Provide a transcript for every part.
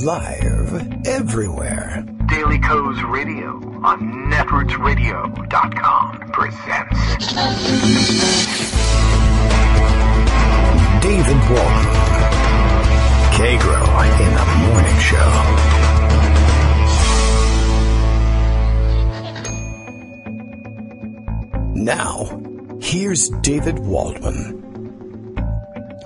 Live everywhere. Daily Co's Radio on netrootsradio.com presents David Walton. Kagro in the Morning Show. Now, here's David Waldman.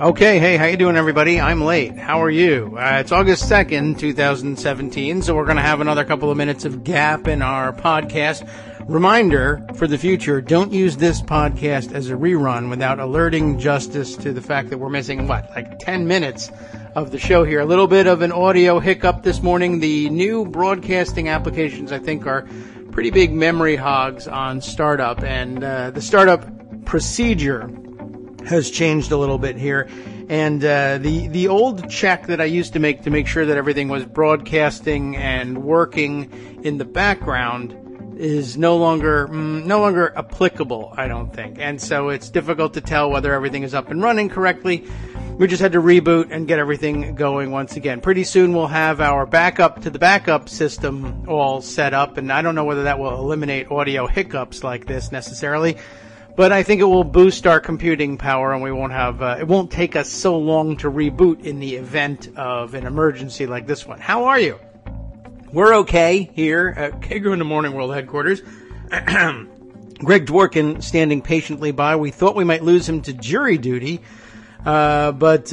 Okay, hey, how you doing, everybody? I'm late. How are you? It's August 2nd, 2017, so we're going to have another couple of minutes of gap in our podcast. Reminder for the future, don't use this podcast as a rerun without alerting Justice to the fact that we're missing, like 10 minutes of the show here. A little bit of an audio hiccup this morning. The new broadcasting applications, I think, are pretty big memory hogs on startup, and the startup procedure has changed a little bit here, and the old check that I used to make sure that everything was broadcasting and working in the background is no longer applicable, I don't think, and so it's difficult to tell whether everything is up and running correctly. We just had to reboot and get everything going once again. Pretty soon we'll have our backup to the backup system all set up, and I don't know whether that will eliminate audio hiccups like this necessarily. But I think it will boost our computing power, and we won't have. It won't take us so long to reboot in the event of an emergency like this one. How are you? We're okay here at Kagro in the Morning World headquarters. Greg Dworkin standing patiently by. We thought we might lose him to jury duty, but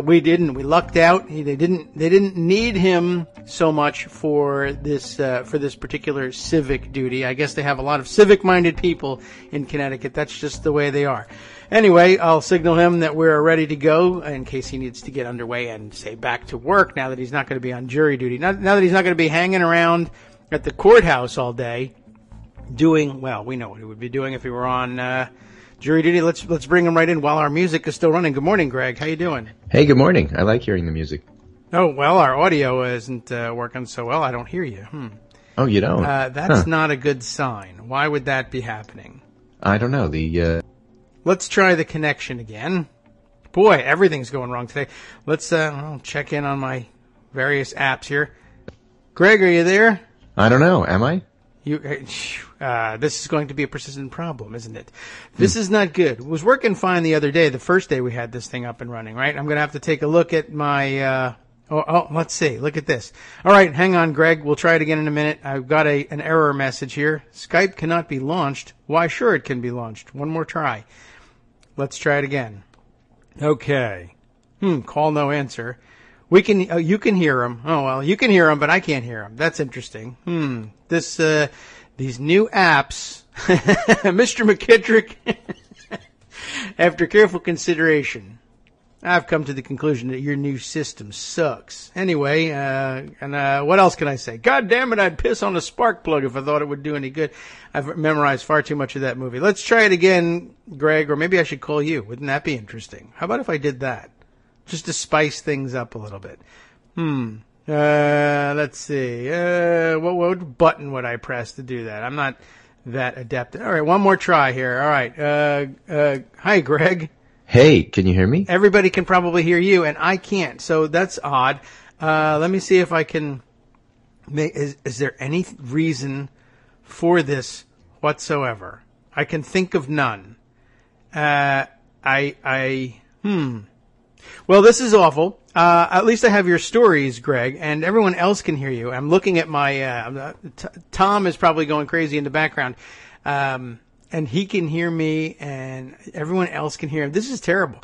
we didn't. We lucked out. They didn't need him so much for this particular civic duty. I guess they have a lot of civic-minded people in Connecticut. That's just the way they are. Anyway, I'll signal him that we're ready to go in case he needs to get underway and say back to work now that he's not going to be on jury duty. Now that he's not going to be hanging around at the courthouse all day doing, well, we know what he would be doing if he were on jury duty. Let's bring him right in while our music is still running. Good morning, Greg. How you doing? Hey, good morning. I like hearing the music. Oh, well, our audio isn't working so well. I don't hear you. Oh, you don't? That's not a good sign. Why would that be happening? I don't know. Let's try the connection again. Boy, everything's going wrong today. Let's check in on my various apps here. Greg, are you there? I don't know. Am I? This is going to be a persistent problem, isn't it? This is not good. It was working fine the other day, the first day we had this thing up and running, right? I'm going to have to take a look at my, let's see. Look at this. All right, hang on, Greg. We'll try it again in a minute. I've got an error message here. Skype cannot be launched. Why, sure, it can be launched. One more try. Let's try it again. Okay. Call no answer. You can hear him. Oh, well, you can hear him, but I can't hear him. That's interesting. These new apps, Mr. McKittrick, after careful consideration, I've come to the conclusion that your new system sucks. Anyway, what else can I say? God damn it, I'd piss on a spark plug if I thought it would do any good. I've memorized far too much of that movie. Let's try it again, Greg, or maybe I should call you. Wouldn't that be interesting? How about if I did that? Just to spice things up a little bit. Let's see. What button would I press to do that? I'm not that adept. All right, one more try here. All right. Hi, Greg. Hey, can you hear me? Everybody can probably hear you, and I can't, so that's odd. Let me see if I can make, is there any reason for this whatsoever? I can think of none. Well, this is awful. At least I have your stories, Greg, and everyone else can hear you. I'm looking at my, Tom is probably going crazy in the background. And he can hear me, and everyone else can hear him. This is terrible.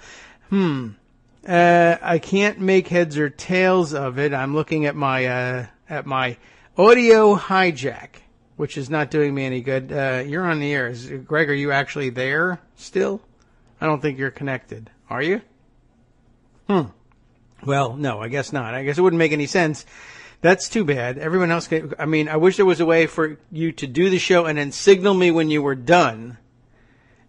I can't make heads or tails of it. I'm looking at my audio hijack, which is not doing me any good. You're on the air. Greg, are you actually there still? I don't think you're connected. Are you? Well, no, I guess not. I guess it wouldn't make any sense. That's too bad. Everyone else can, I wish there was a way for you to do the show and then signal me when you were done.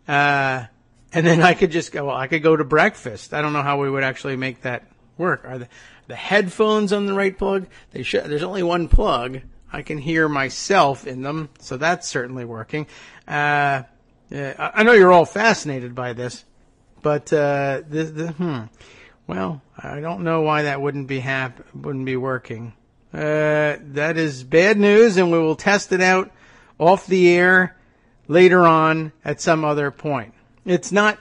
And then I could just go, I could go to breakfast. I don't know how we would actually make that work. Are the headphones on the right plug? There's only one plug. I can hear myself in them, so that's certainly working. I know you're all fascinated by this, but Well, I don't know why that wouldn't be working. That is bad news, and we will test it out off the air later on at some other point. It's not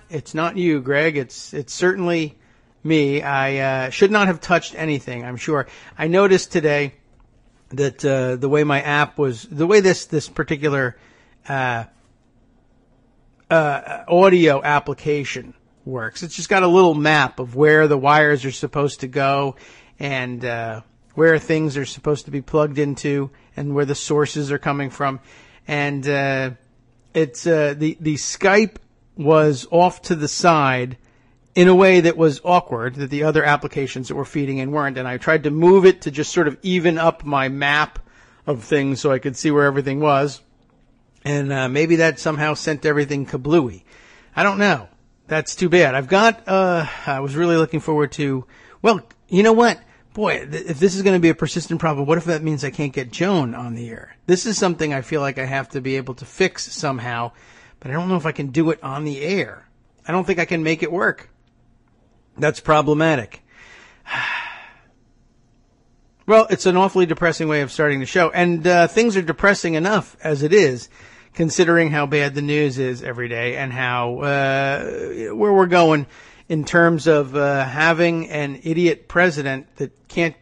you, Greg. It's certainly me. I should not have touched anything, I'm sure. I noticed today that the way my app was, the way this particular audio application works, it's just got a little map of where the wires are supposed to go and where things are supposed to be plugged into and where the sources are coming from. And it's the Skype was off to the side in a way that was awkward, that the other applications that were feeding in weren't. And I tried to move it to just sort of even up my map of things so I could see where everything was. And maybe that somehow sent everything kablooey. I don't know. That's too bad. I was really looking forward to, well, you know what? Boy, if this is going to be a persistent problem, what if that means I can't get Joan on the air? This is something I feel like I have to be able to fix somehow, but I don't know if I can do it on the air. I don't think I can make it work. That's problematic. Well, it's an awfully depressing way of starting the show, and things are depressing enough as it is, considering how bad the news is every day and how where we're going in terms of having an idiot president that can't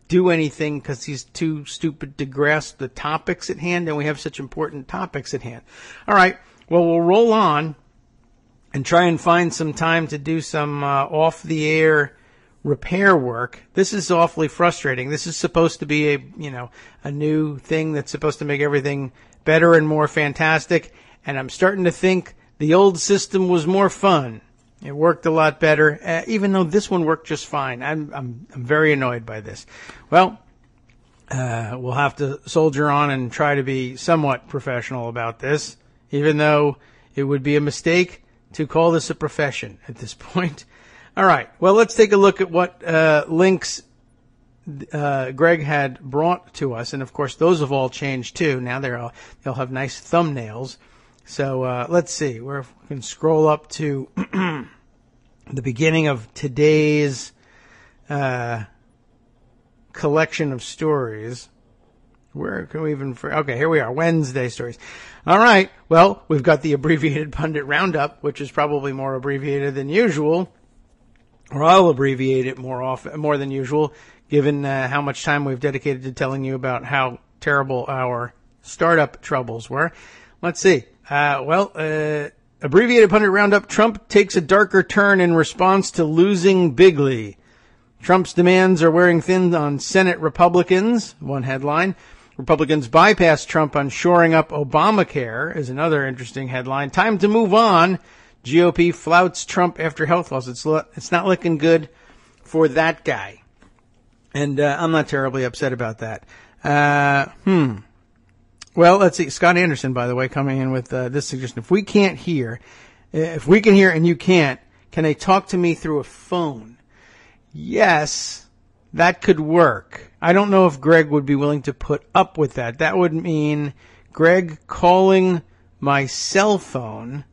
do anything because he's too stupid to grasp the topics at hand, and we have such important topics at hand. All right, well, we'll roll on and try and find some time to do some off-the-air repair work. This is awfully frustrating. This is supposed to be a new thing that's supposed to make everything better and more fantastic, and I'm starting to think the old system was more fun. It worked a lot better, even though this one worked just fine. I'm very annoyed by this. Well, we'll have to soldier on and try to be somewhat professional about this, even though it would be a mistake to call this a profession at this point. All right. Well, let's take a look at what links Greg had brought to us, and of course those have all changed too. Now they'll have nice thumbnails. So let's see. We can scroll up to the beginning of today's collection of stories. Where can we even... Okay, here we are. Wednesday stories. All right. Well, we've got the abbreviated pundit roundup, which is probably more abbreviated than usual. Or I'll abbreviate it more than usual, given how much time we've dedicated to telling you about how terrible our startup troubles were. Let's see. Abbreviated pundit roundup. Trump takes a darker turn in response to losing bigly. Trump's demands are wearing thin on Senate Republicans. One headline. Republicans bypass Trump on shoring up Obamacare is another interesting headline. Time to move on. GOP flouts Trump after health loss. It's not looking good for that guy. And I'm not terribly upset about that. Well, let's see. Scott Anderson, by the way, coming in with this suggestion. If we can hear and you can't, can they talk to me through a phone? Yes, that could work. I don't know if Greg would be willing to put up with that. That would mean Greg calling my cell phone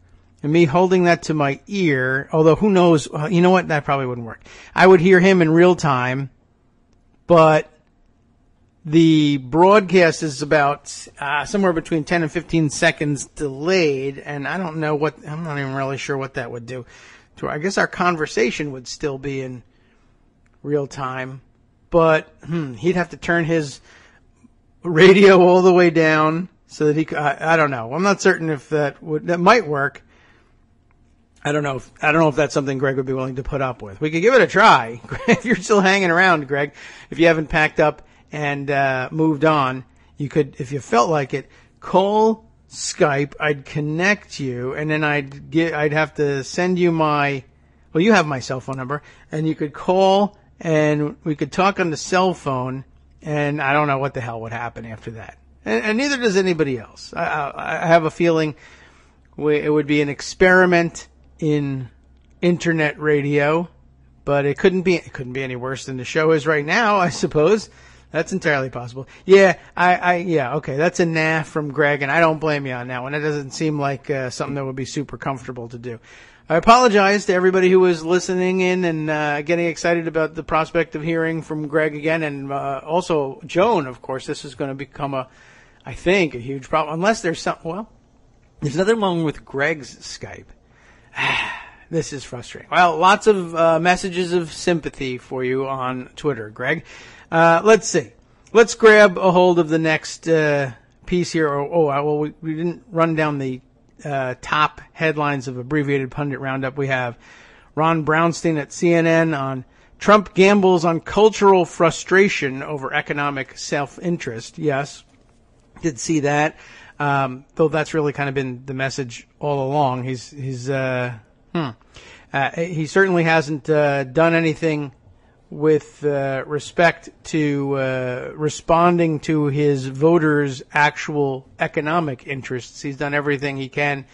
and me holding that to my ear, although who knows, you know what, that probably wouldn't work. I would hear him in real time, but the broadcast is about somewhere between 10 and 15 seconds delayed, and I'm not even really sure what that would do. I guess our conversation would still be in real time, but he'd have to turn his radio all the way down so that he could, I don't know. I'm not certain if that might work. I don't know if that's something Greg would be willing to put up with. We could give it a try. If you're still hanging around, Greg, if you haven't packed up and moved on, you could, if you felt like it, call Skype. I'd connect you, and then I'd have to send you you have my cell phone number, and you could call, and we could talk on the cell phone, and I don't know what the hell would happen after that. And neither does anybody else. I have a feeling it would be an experiment in internet radio, but it couldn't be any worse than the show is right now, I suppose. That's entirely possible. Yeah, okay. That's a nah from Greg, and I don't blame you on that one. It doesn't seem like something that would be super comfortable to do. I apologize to everybody who was listening in and getting excited about the prospect of hearing from Greg again, and also Joan, of course. This is going to become I think, a huge problem. Unless there's there's nothing wrong with Greg's Skype. This is frustrating. Well, lots of messages of sympathy for you on Twitter, Greg. Let's see. Let's grab a hold of the next piece here. We didn't run down the top headlines of Abbreviated Pundit Roundup. We have Ron Brownstein at CNN on Trump gambles on cultural frustration over economic self-interest. Yes, did see that. Though that's really kind of been the message all along. He certainly hasn't done anything with respect to responding to his voters' actual economic interests. He's done everything he can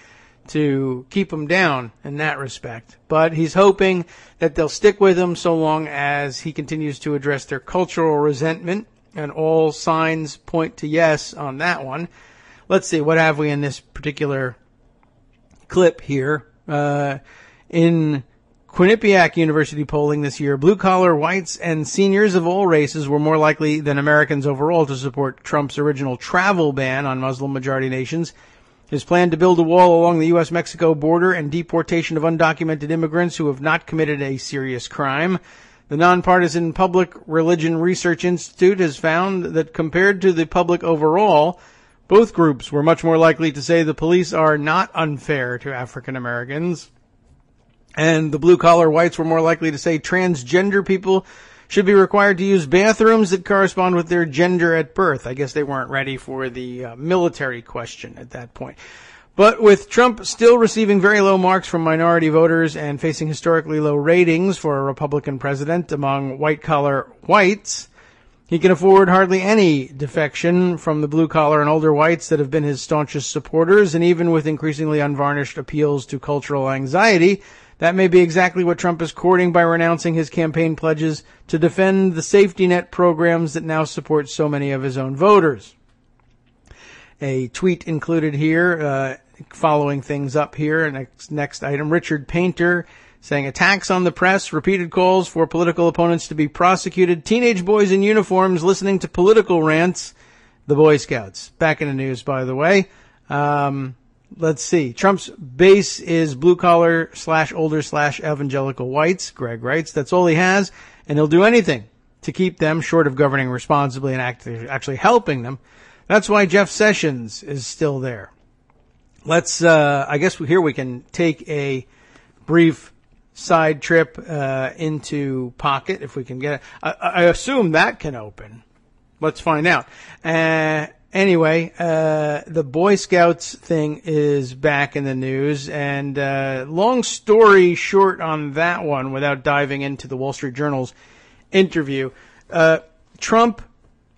to keep them down in that respect. But he's hoping that they'll stick with him so long as he continues to address their cultural resentment, and all signs point to yes on that one. Let's see, what have we in this particular clip here? In Quinnipiac University polling this year, blue-collar whites and seniors of all races were more likely than Americans overall to support Trump's original travel ban on Muslim-majority nations, his plan to build a wall along the U.S.-Mexico border, and deportation of undocumented immigrants who have not committed a serious crime. The nonpartisan Public Religion Research Institute has found that compared to the public overall, both groups were much more likely to say the police are not unfair to African Americans. And the blue-collar whites were more likely to say transgender people should be required to use bathrooms that correspond with their gender at birth. I guess they weren't ready for the military question at that point. But with Trump still receiving very low marks from minority voters and facing historically low ratings for a Republican president among white-collar whites, he can afford hardly any defection from the blue-collar and older whites that have been his staunchest supporters, and even with increasingly unvarnished appeals to cultural anxiety, that may be exactly what Trump is courting by renouncing his campaign pledges to defend the safety net programs that now support so many of his own voters. A tweet included here, following things up here, next item, Richard Painter saying attacks on the press, repeated calls for political opponents to be prosecuted, teenage boys in uniforms listening to political rants, the Boy Scouts. Back in the news, by the way. Let's see. Trump's base is blue-collar / older / evangelical whites, Greg writes. That's all he has, and he'll do anything to keep them, short of governing responsibly and actually helping them. That's why Jeff Sessions is still there. Let's, I guess here we can take a brief side trip into Pocket, if we can get it. I assume that can open. Let's find out. Anyway, the Boy Scouts thing is back in the news, and long story short on that one, without diving into the Wall Street Journal's interview, Trump,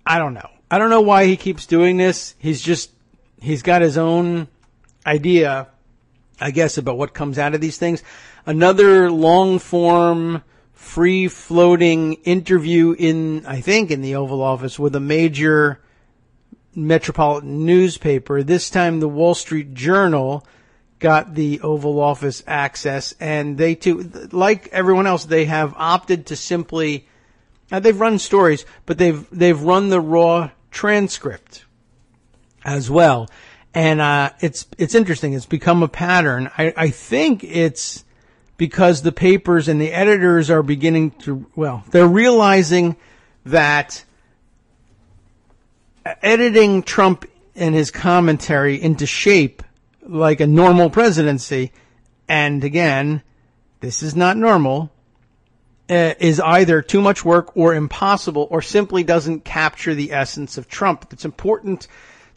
I don't know. I don't know why he keeps doing this. He's got his own idea, I guess, about what comes out of these things. Another long-form, free-floating interview in the Oval Office with a major metropolitan newspaper. This time the Wall Street Journal got the Oval Office access, and they too, like everyone else, they have opted to simply, they've run stories, but they've run the raw transcript as well. And it's interesting. It's become a pattern. I think it's because the papers and the editors are beginning to, they're realizing that editing Trump and his commentary into shape like a normal presidency, and again, this is not normal, is either too much work or impossible, or simply doesn't capture the essence of Trump. It's important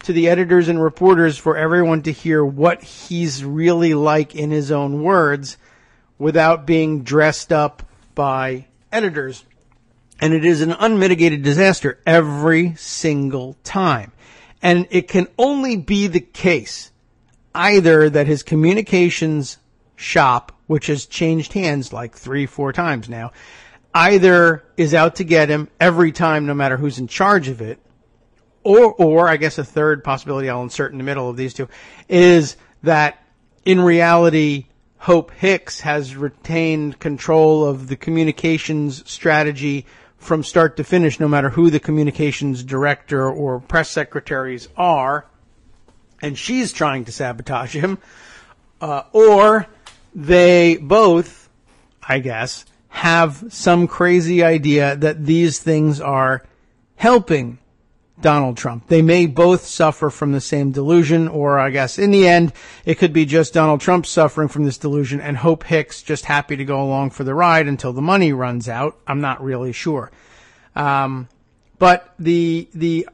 to the editors and reporters for everyone to hear what he's really like in his own words without being dressed up by editors. And it is an unmitigated disaster every single time. And it can only be the case either that his communications shop, which has changed hands like 3-4 times now, either is out to get him every time, no matter who's in charge of it, or I guess a third possibility I'll insert in the middle of these two, is that in reality, Hope Hicks has retained control of the communications strategy from start to finish, no matter who the communications director or press secretaries are, and she's trying to sabotage him, or they both, I guess, have some crazy idea that these things are helping Donald Trump. They may both suffer from the same delusion, or I guess in the end, it could be just Donald Trump suffering from this delusion and Hope Hicks just happy to go along for the ride until the money runs out. I'm not really sure. But the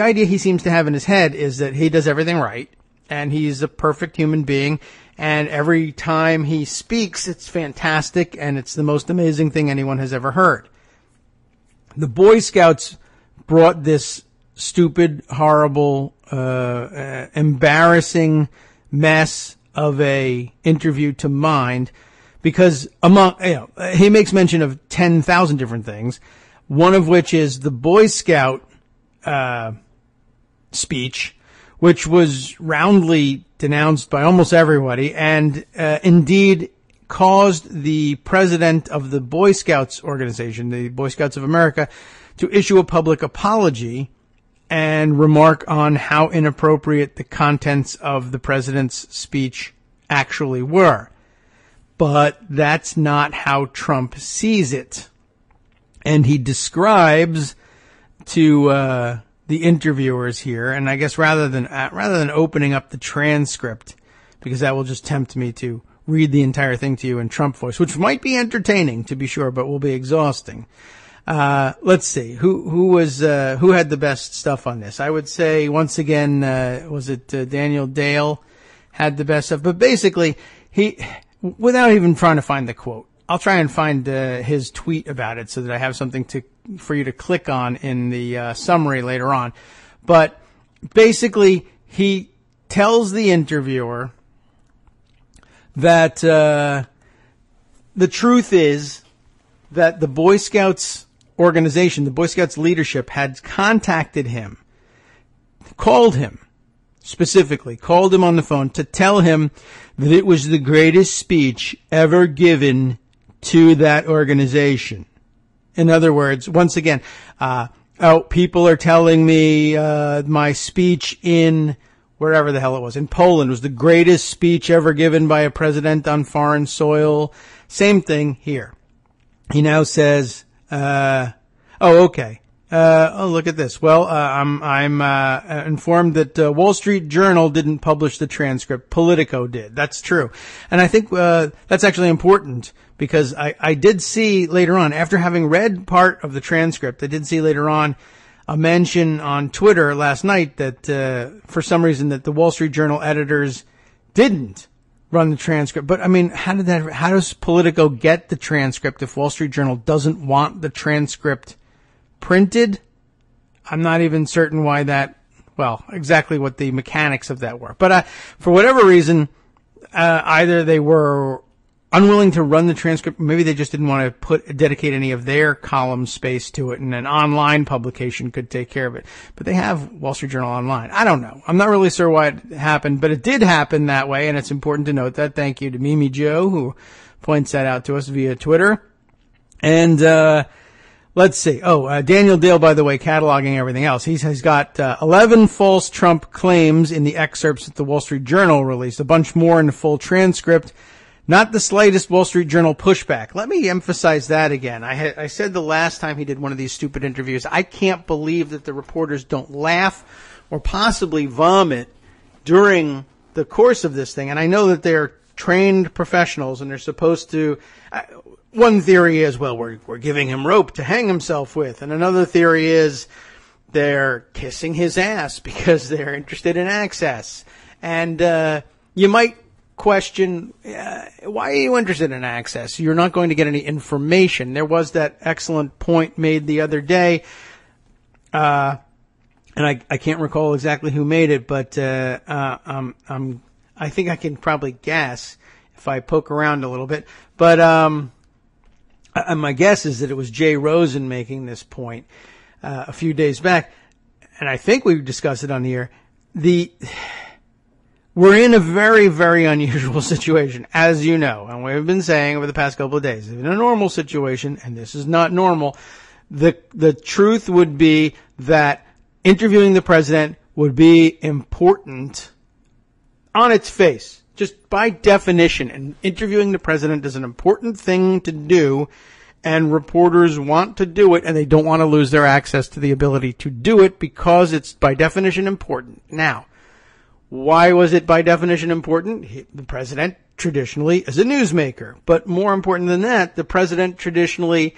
idea he seems to have in his head is that he does everything right and he's a perfect human being. And every time he speaks, it's fantastic and it's the most amazing thing anyone has ever heard. The Boy Scouts brought this stupid, horrible, embarrassing mess of a interview to mind because he makes mention of 10,000 different things, one of which is the Boy Scout speech, which was roundly denounced by almost everybody and indeed caused the president of the Boy Scouts organization, the Boy Scouts of America, to issue a public apology and remark on how inappropriate the contents of the president's speech actually were. But that's not how Trump sees it. And he describes to the interviewers here, and I guess rather than opening up the transcript, because that will just tempt me to read the entire thing to you in Trump voice, which might be entertaining to be sure, but will be exhausting. Let's see who had the best stuff on this. I would say once again, was it Daniel Dale had the best stuff, but basically he, without even trying to find the quote, I'll try and find his tweet about it so that I have something for you to click on in the summary later on. But basically he tells the interviewer that the truth is that the Boy Scouts organization, the Boy Scouts leadership, had contacted him, called him on the phone to tell him that it was the greatest speech ever given to that organization. In other words, once again, people are telling me my speech in wherever the hell it was, in Poland, was the greatest speech ever given by a president on foreign soil. Same thing here. He now says, okay. Look at this. Well, I'm informed that Wall Street Journal didn't publish the transcript. Politico did. That's true. And I think, that's actually important because I did see later on, after having read part of the transcript, I did see later on a mention on Twitter last night that, for some reason that the Wall Street Journal editors didn't run the transcript. But I mean, how does Politico get the transcript if Wall Street Journal doesn't want the transcript printed? I'm not even certain why exactly what the mechanics of that were. But, for whatever reason, either they were unwilling to run the transcript, maybe they just didn't want to dedicate any of their column space to it, and an online publication could take care of it. But they have Wall Street Journal Online. I don't know. I'm not really sure why it happened, but it did happen that way, and it's important to note that. Thank you to Mimi Joe, who points that out to us via Twitter. And let's see. Daniel Dale, by the way, cataloging everything else. He's got 11 false Trump claims in the excerpts that the Wall Street Journal released, a bunch more in the full transcript. Not the slightest Wall Street Journal pushback. Let me emphasize that again. I said the last time he did one of these stupid interviews, I can't believe that the reporters don't laugh or possibly vomit during the course of this thing. And I know that they're trained professionals and they're supposed to, one theory is, well, we're giving him rope to hang himself with. And another theory is they're kissing his ass because they're interested in access. And, you might question, why are you interested in access? You're not going to get any information. There was that excellent point made the other day, and I can't recall exactly who made it, but I think I can probably guess if I poke around a little bit. But my guess is that it was Jay Rosen making this point a few days back, and I think we discussed it on the air. We're in a very, very unusual situation, as you know, and we've been saying over the past couple of days. In a normal situation, and this is not normal, the truth would be that interviewing the president would be important on its face, just by definition. And interviewing the president is an important thing to do, and reporters want to do it, and they don't want to lose their access to the ability to do it because it's by definition important. Now, why was it by definition important? The president traditionally is a newsmaker. But more important than that, the president traditionally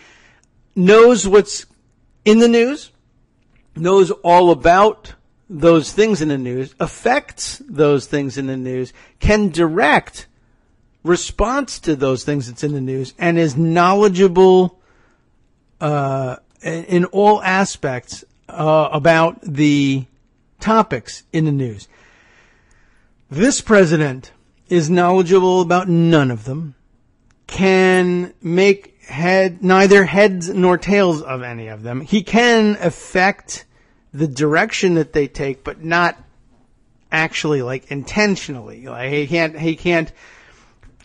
knows what's in the news, knows all about those things in the news, affects those things in the news, can direct response to those things that's in the news, and is knowledgeable in all aspects about the topics in the news. This president is knowledgeable about none of them, can make neither heads nor tails of any of them. He can affect the direction that they take, but not actually, like, intentionally. Like, he can't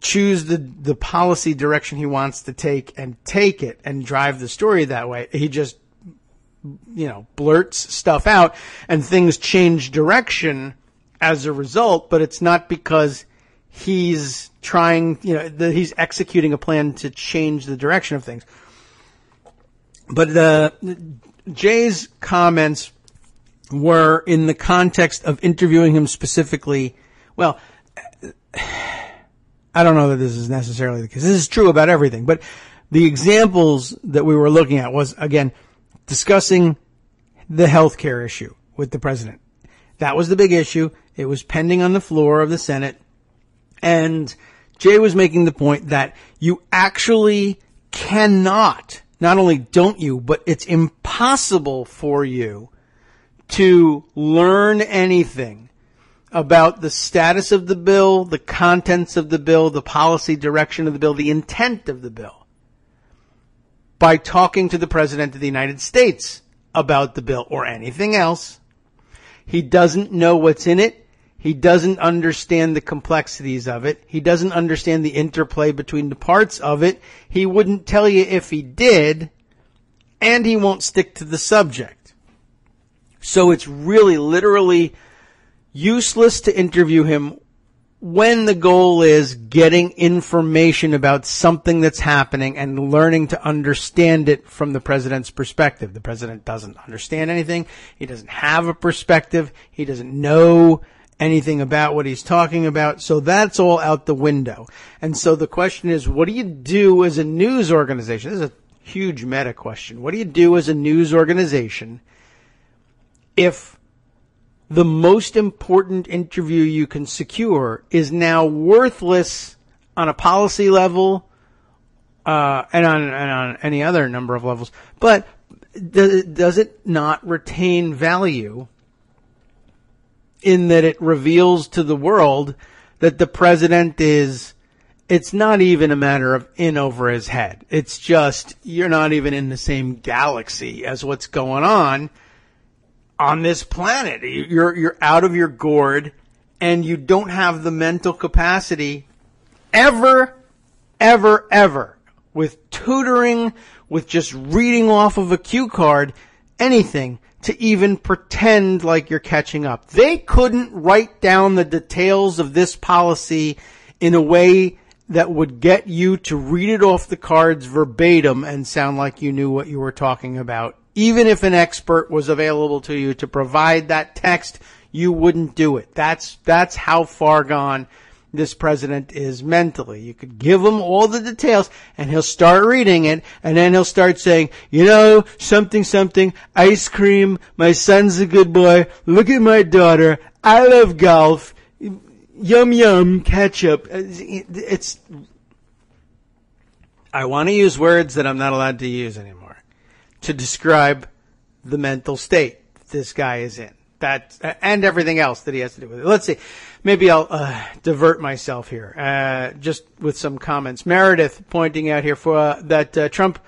choose the policy direction he wants to take it and drive the story that way. He just, blurts stuff out, and things change direction as a result, but it's not because he's trying, that he's executing a plan to change the direction of things. But Jay's comments were in the context of interviewing him specifically. Well, I don't know that this is necessarily the case. This is true about everything, but the examples that we were looking at was, again, discussing the healthcare issue with the president. That was the big issue. It was pending on the floor of the Senate. And Jay was making the point that you actually cannot, not only don't you, but it's impossible for you to learn anything about the status of the bill, the contents of the bill, the policy direction of the bill, the intent of the bill, by talking to the President of the United States about the bill or anything else. He doesn't know what's in it. He doesn't understand the complexities of it. He doesn't understand the interplay between the parts of it. He wouldn't tell you if he did, and he won't stick to the subject. So it's really literally useless to interview him when the goal is getting information about something that's happening and learning to understand it from the president's perspective. The president doesn't understand anything. He doesn't have a perspective. He doesn't know anything about what he's talking about. So that's all out the window. And so the question is, what do you do as a news organization? This is a huge meta question. What do you do as a news organization if the most important interview you can secure is now worthless on a policy level, and on any other number of levels, but does it not retain value in that it reveals to the world that the president it's not even a matter of in over his head. It's just, you're not even in the same galaxy as what's going on this planet. You're out of your gourd, and you don't have the mental capacity ever, with tutoring, with just reading off of a cue card, anything, to even pretend like you're catching up. They couldn't write down the details of this policy in a way that would get you to read it off the cards verbatim and sound like you knew what you were talking about. Even if an expert was available to you to provide that text, you wouldn't do it. That's how far gone this president is mentally. You could give him all the details, and he'll start reading it, and then he'll start saying, something, ice cream, my son's a good boy, look at my daughter, I love golf, yum, ketchup. I want to use words that I'm not allowed to use anymore to describe the mental state this guy is in. And everything else that he has to do with it. Let's see. Maybe I'll divert myself here, just with some comments. Meredith pointing out here that Trump,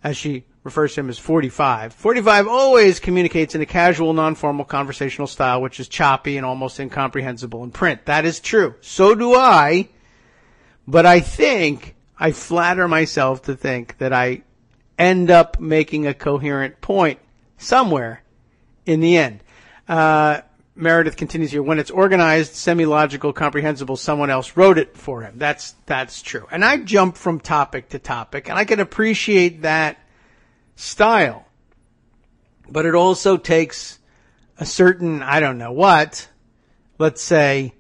as she refers to him as 45. 45 always communicates in a casual, non-formal conversational style, which is choppy and almost incomprehensible in print. That is true. So do I, but I flatter myself to think that I end up making a coherent point somewhere in the end. Meredith continues here. When it's organized, semi-logical, comprehensible, someone else wrote it for him. That's true. And I jump from topic to topic, and I can appreciate that style. But it also takes a certain, I don't know what, let's say,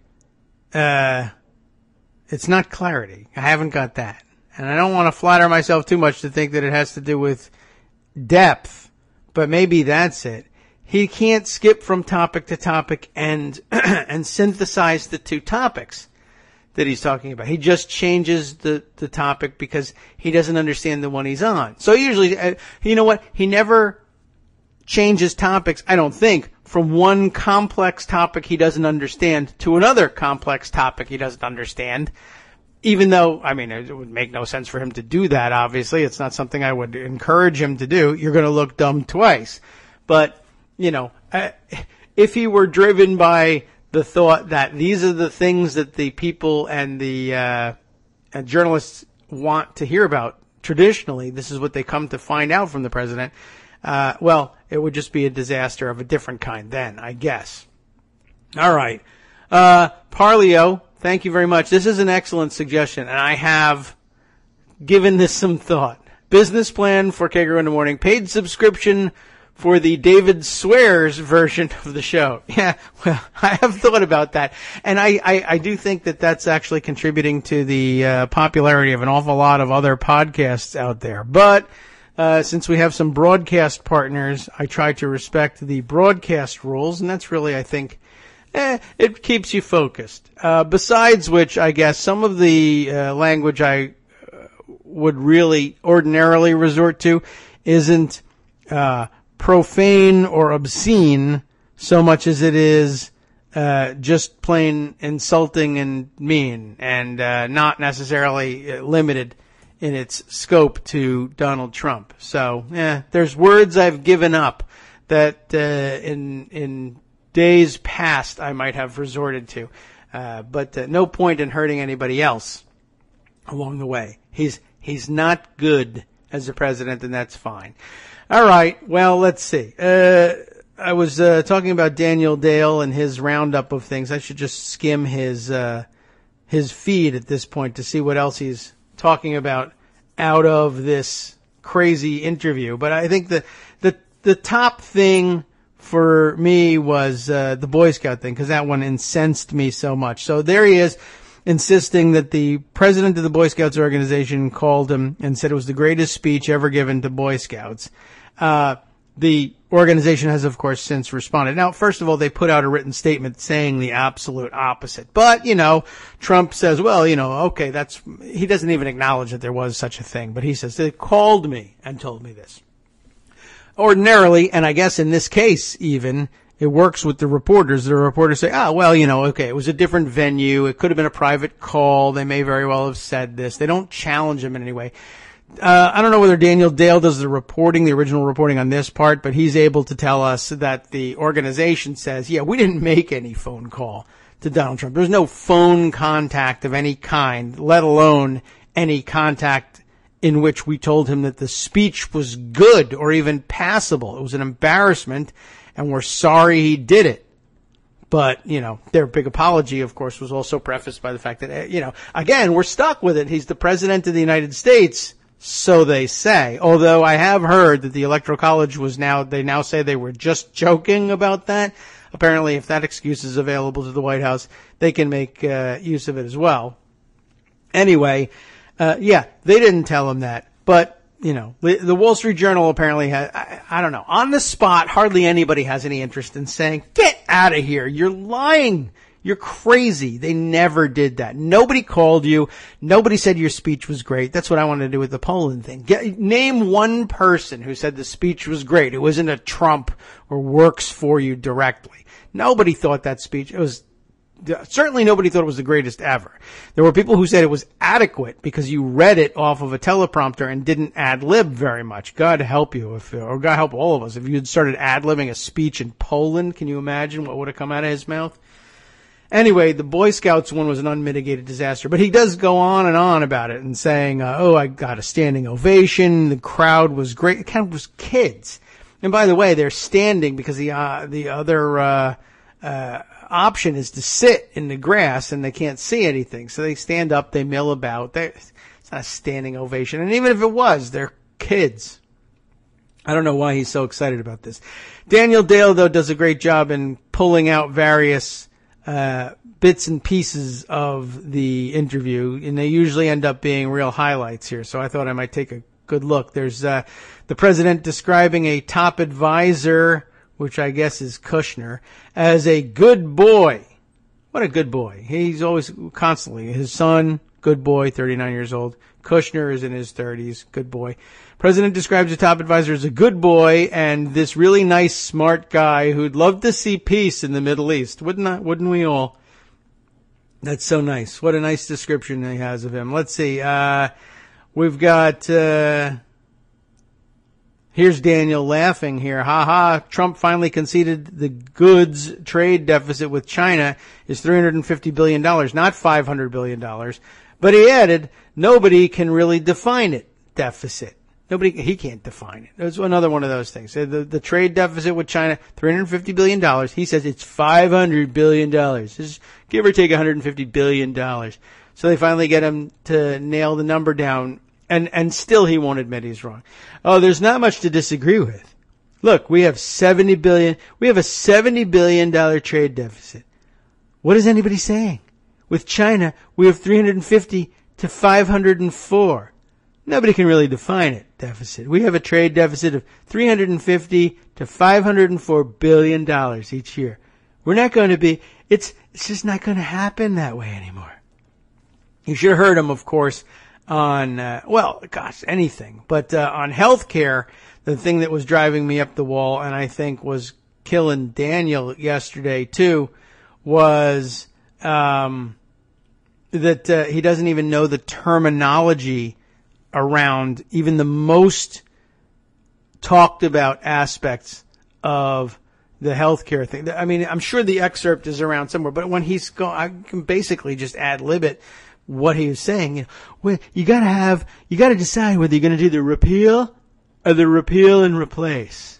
it's not clarity. I haven't got that. And I don't want to flatter myself too much to think that it has to do with depth, but maybe that's it. He can't skip from topic to topic and and synthesize the two topics that he's talking about. He just changes the topic because he doesn't understand the one he's on. So usually, you know what? He never changes topics, I don't think, from one complex topic he doesn't understand to another complex topic he doesn't understand. Even though, I mean, it would make no sense for him to do that, obviously. It's not something I would encourage him to do. You're going to look dumb twice. But, you know, if he were driven by the thought that these are the things that the people and the journalists want to hear about traditionally, this is what they come to find out from the president, well, it would just be a disaster of a different kind then, I guess. All right. Parlio, thank you very much. This is an excellent suggestion, and I have given this some thought. Business plan for Kagro in the Morning. Paid subscription for the David Swears version of the show. Yeah, well, I have thought about that. And I do think that that's actually contributing to the popularity of an awful lot of other podcasts out there. But since we have some broadcast partners, I try to respect the broadcast rules, and that's really, I think, it keeps you focused. Besides which, I guess, some of the language I would really ordinarily resort to isn't profane or obscene so much as it is just plain insulting and mean, and not necessarily limited in its scope to Donald Trump. So, there's words I've given up that in days past I might have resorted to, but no point in hurting anybody else along the way. He's not good as a president, and that's fine. All right, well, let's see. I was talking about Daniel Dale and his roundup of things. I should just skim his feed at this point to see what else he's talking about out of this crazy interview. But I think the top thing for me was the Boy Scout thing, because that one incensed me so much. So there he is, insisting that the president of the Boy Scouts organization called him and said it was the greatest speech ever given to Boy Scouts. The organization has, of course, since responded. Now, first of all, they put out a written statement saying the absolute opposite. But, you know, Trump says, well, you know, okay, he doesn't even acknowledge that there was such a thing. But he says, they called me and told me this. Ordinarily, and I guess in this case even, it works with the reporters. The reporters say, well, you know, okay, it was a different venue. It could have been a private call. They may very well have said this. They don't challenge him in any way. I don't know whether Daniel Dale does the original reporting on this part, but he's able to tell us that the organization says, yeah, we didn't make any phone call to Donald Trump. There's no phone contact of any kind, let alone any contact in which we told him that the speech was good or even passable. It was an embarrassment, and we're sorry he did it. But, you know, their big apology, of course, was also prefaced by the fact that, you know, again, we're stuck with it. He's the president of the United States, so they say. Although I have heard that the Electoral College they now say they were just joking about that. Apparently, if that excuse is available to the White House, they can make use of it as well. Anyway, they didn't tell him that. But, you know, the Wall Street Journal apparently had, I don't know, on the spot, hardly anybody has any interest in saying, get out of here. You're lying. You're crazy. They never did that. Nobody called you. Nobody said your speech was great. That's what I wanted to do with the Poland thing. Name one person who said the speech was great. It wasn't a Trump or works for you directly. Nobody thought that speech. It was certainly nobody thought it was the greatest ever. There were people who said it was adequate because you read it off of a teleprompter and didn't ad-lib very much. God help you, or God help all of us, if you had started ad-libbing a speech in Poland. Can you imagine what would have come out of his mouth? Anyway, the Boy Scouts one was an unmitigated disaster, but he does go on and on about it and saying, I got a standing ovation. The crowd was great. It kind of was kids. And by the way, they're standing because the other option is to sit in the grass and they can't see anything. So they stand up, they mill about. It's not a standing ovation. And even if it was, they're kids. I don't know why he's so excited about this. Daniel Dale, though, does a great job in pulling out various bits and pieces of the interview, and they usually end up being real highlights here. So I thought I might take a good look. There's the president describing a top advisor, which I guess is Kushner, as a good boy. What a good boy. He's always constantly his son, good boy, 39 years old. Kushner is in his 30s, good boy. President describes the top advisor as a good boy and this really nice, smart guy who'd love to see peace in the Middle East. Wouldn't we all? That's so nice. What a nice description he has of him. Let's see. We've got, here's Daniel laughing here. Ha ha. Trump finally conceded the goods trade deficit with China is $350 billion, not $500 billion. But he added, nobody can really define it, deficit. He can't define it. It's another one of those things. The trade deficit with China, $350 billion. He says it's $500 billion. Just give or take $150 billion. So they finally get him to nail the number down, and still he won't admit he's wrong. Oh, there's not much to disagree with. Look, we have a $70 billion trade deficit. What is anybody saying? With China, we have 350 to 504. Nobody can really define it, deficit. We have a trade deficit of $350 to $504 billion each year. We're not going to be, it's just not going to happen that way anymore. You should have heard him, of course, on, anything. But on healthcare, the thing that was driving me up the wall and I think was killing Daniel yesterday too was that he doesn't even know the terminology around even the most talked about aspects of the healthcare thing. I mean, I'm sure the excerpt is around somewhere, but when he's going, I can basically just ad-lib it what he was saying. Well, you gotta decide whether you're gonna do the repeal or the repeal and replace.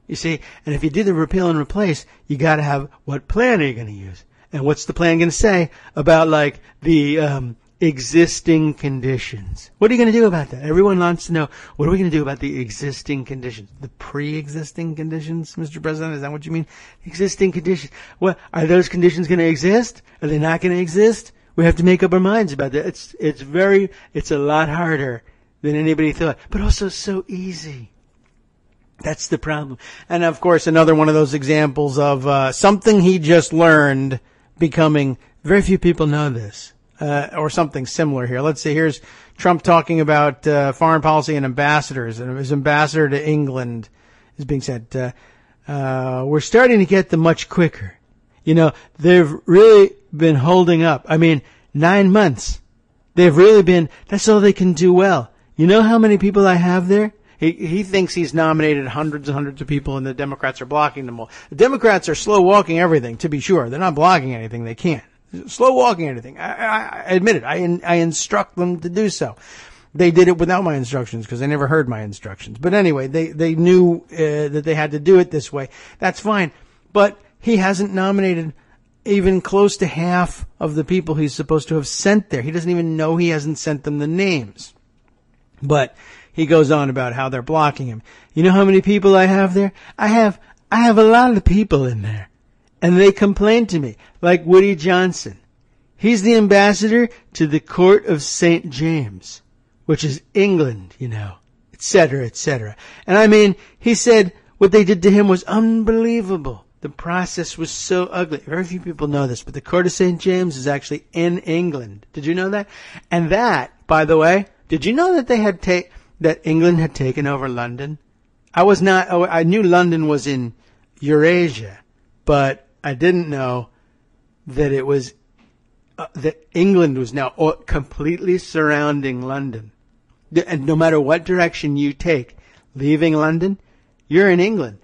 You see, and if you do the repeal and replace, you gotta have what plan are you gonna use? And what's the plan gonna say about like the, existing conditions. What are you going to do about that? Everyone wants to know, what are we going to do about the existing conditions? The pre-existing conditions, Mr. President? Is that what you mean? Existing conditions. What, are those conditions going to exist? Are they not going to exist? We have to make up our minds about that. It's a lot harder than anybody thought, but also so easy. That's the problem. And of course, another one of those examples of, something he just learned becoming, very few people know this. Or something similar here. Let's see, here's Trump talking about foreign policy and ambassadors. And his ambassador to England is being said, we're starting to get them much quicker. You know, they've really been holding up. I mean, 9 months. They've really been, that's all they can do well. You know how many people I have there? He thinks he's nominated hundreds and hundreds of people and the Democrats are blocking them all. The Democrats are slow walking everything, to be sure. They're not blocking anything. They can't. Slow walking anything. I admit it. I instruct them to do so. They did it without my instructions because they never heard my instructions. But anyway, they knew that they had to do it this way. That's fine. But he hasn't nominated even close to half of the people he's supposed to have sent there. He doesn't even know he hasn't sent them the names. But he goes on about how they're blocking him. You know how many people I have there? I have a lot of people in there. And they complain to me, like Woody Johnson. He's the ambassador to the Court of St. James, which is England, you know, et cetera, et cetera. And I mean, he said what they did to him was unbelievable. The process was so ugly. Very few people know this, but the Court of St. James is actually in England. Did you know that? And that, by the way, did you know that that England had taken over London? I knew London was in Eurasia, but I didn't know that it was that England was now completely surrounding London. And no matter what direction you take, leaving London, you're in England.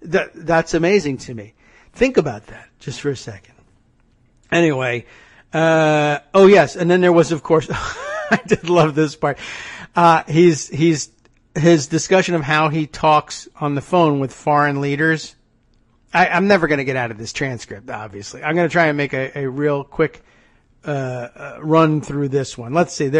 That's amazing to me. Think about that just for a second. Anyway, oh yes, and then there was, of course, I did love this part. His discussion of how he talks on the phone with foreign leaders. I'm never going to get out of this transcript, obviously. I'm going to try and make a real quick run through this one. Let's see.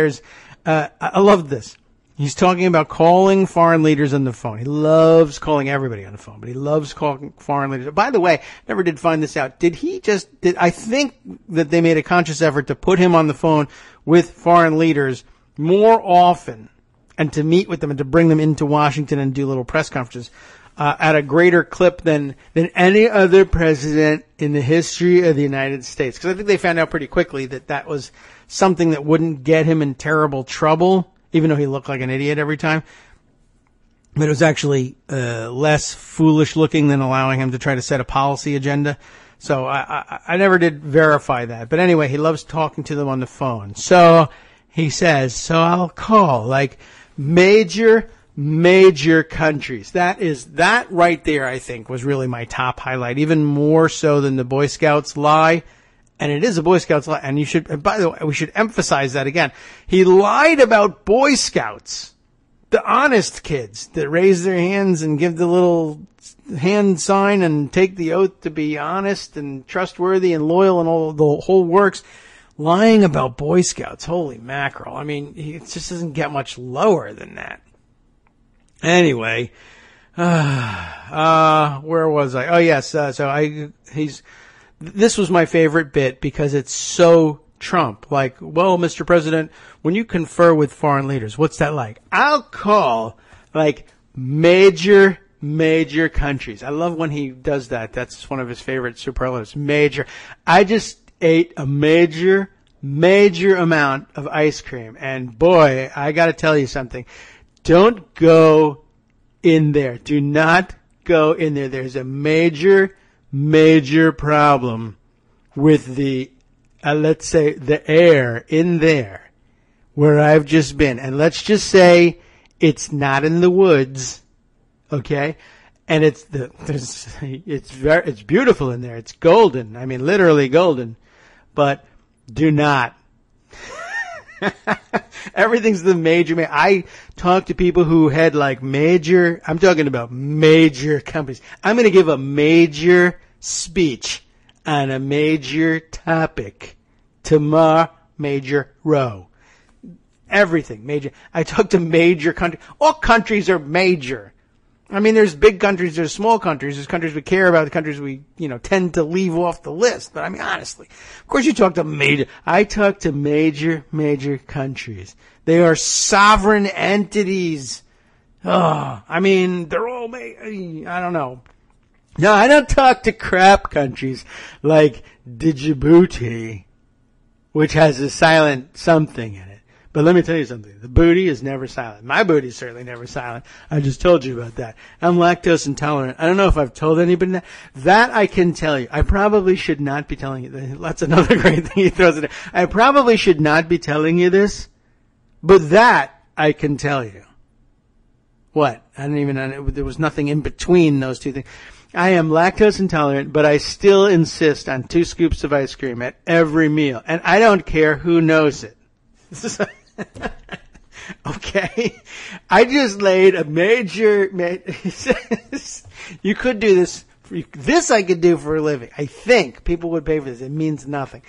I love this. He's talking about calling foreign leaders on the phone. He loves calling everybody on the phone, but he loves calling foreign leaders. By the way, never did find this out. I think that they made a conscious effort to put him on the phone with foreign leaders more often and to meet with them and to bring them into Washington and do little press conferences at a greater clip than any other president in the history of the United States. Because I think they found out pretty quickly that that was something that wouldn't get him in terrible trouble, even though he looked like an idiot every time. But it was actually less foolish looking than allowing him to try to set a policy agenda. So I never did verify that. But anyway, he loves talking to them on the phone. So he says, so I'll call like major countries. That right there, I think, was really my top highlight, even more so than the Boy Scouts lie. And it is a Boy Scouts lie. And by the way, we should emphasize that again. He lied about Boy Scouts, the honest kids that raise their hands and give the little hand sign and take the oath to be honest and trustworthy and loyal and all the whole works. Lying about Boy Scouts. Holy mackerel. I mean, it just doesn't get much lower than that. Anyway, where was I? Oh yes, this was my favorite bit because it's so Trump. Like, well, Mr. President, when you confer with foreign leaders, what's that like? I'll call like major countries. I love when he does that. That's one of his favorite superlatives. Major. I just ate a major amount of ice cream, and boy, I got to tell you something. Don't go in there. Do not go in there. There's a major problem with the, let's say, the air in there where I've just been. And let's just say it's not in the woods, okay? And it's beautiful in there. It's golden. I mean, literally golden. But do not. Everything's the major. I talk to people who had like I'm talking about major companies. I'm going to give a major speech on a major topic tomorrow, major row. Everything major. I talk to major countries. All countries are major. I mean, there's big countries, there's small countries, there's countries we care about, the countries we, tend to leave off the list. But I mean, honestly, of course you talk to major. I talk to major countries. They are sovereign entities. Oh, I mean, they're all, I don't know. No, I don't talk to crap countries like Djibouti, which has a silent something in it. But let me tell you something. The booty is never silent. My booty is certainly never silent. I just told you about that. I'm lactose intolerant. I don't know if I've told anybody that. That I can tell you. I probably should not be telling you. That's another great thing he throws in there. I probably should not be telling you this, but that I can tell you. What? There was nothing in between those two things. I am lactose intolerant, but I still insist on 2 scoops of ice cream at every meal. And I don't care who knows it. Okay. I just laid a major, you could do this. This I could do for a living. I think people would pay for this. It means nothing.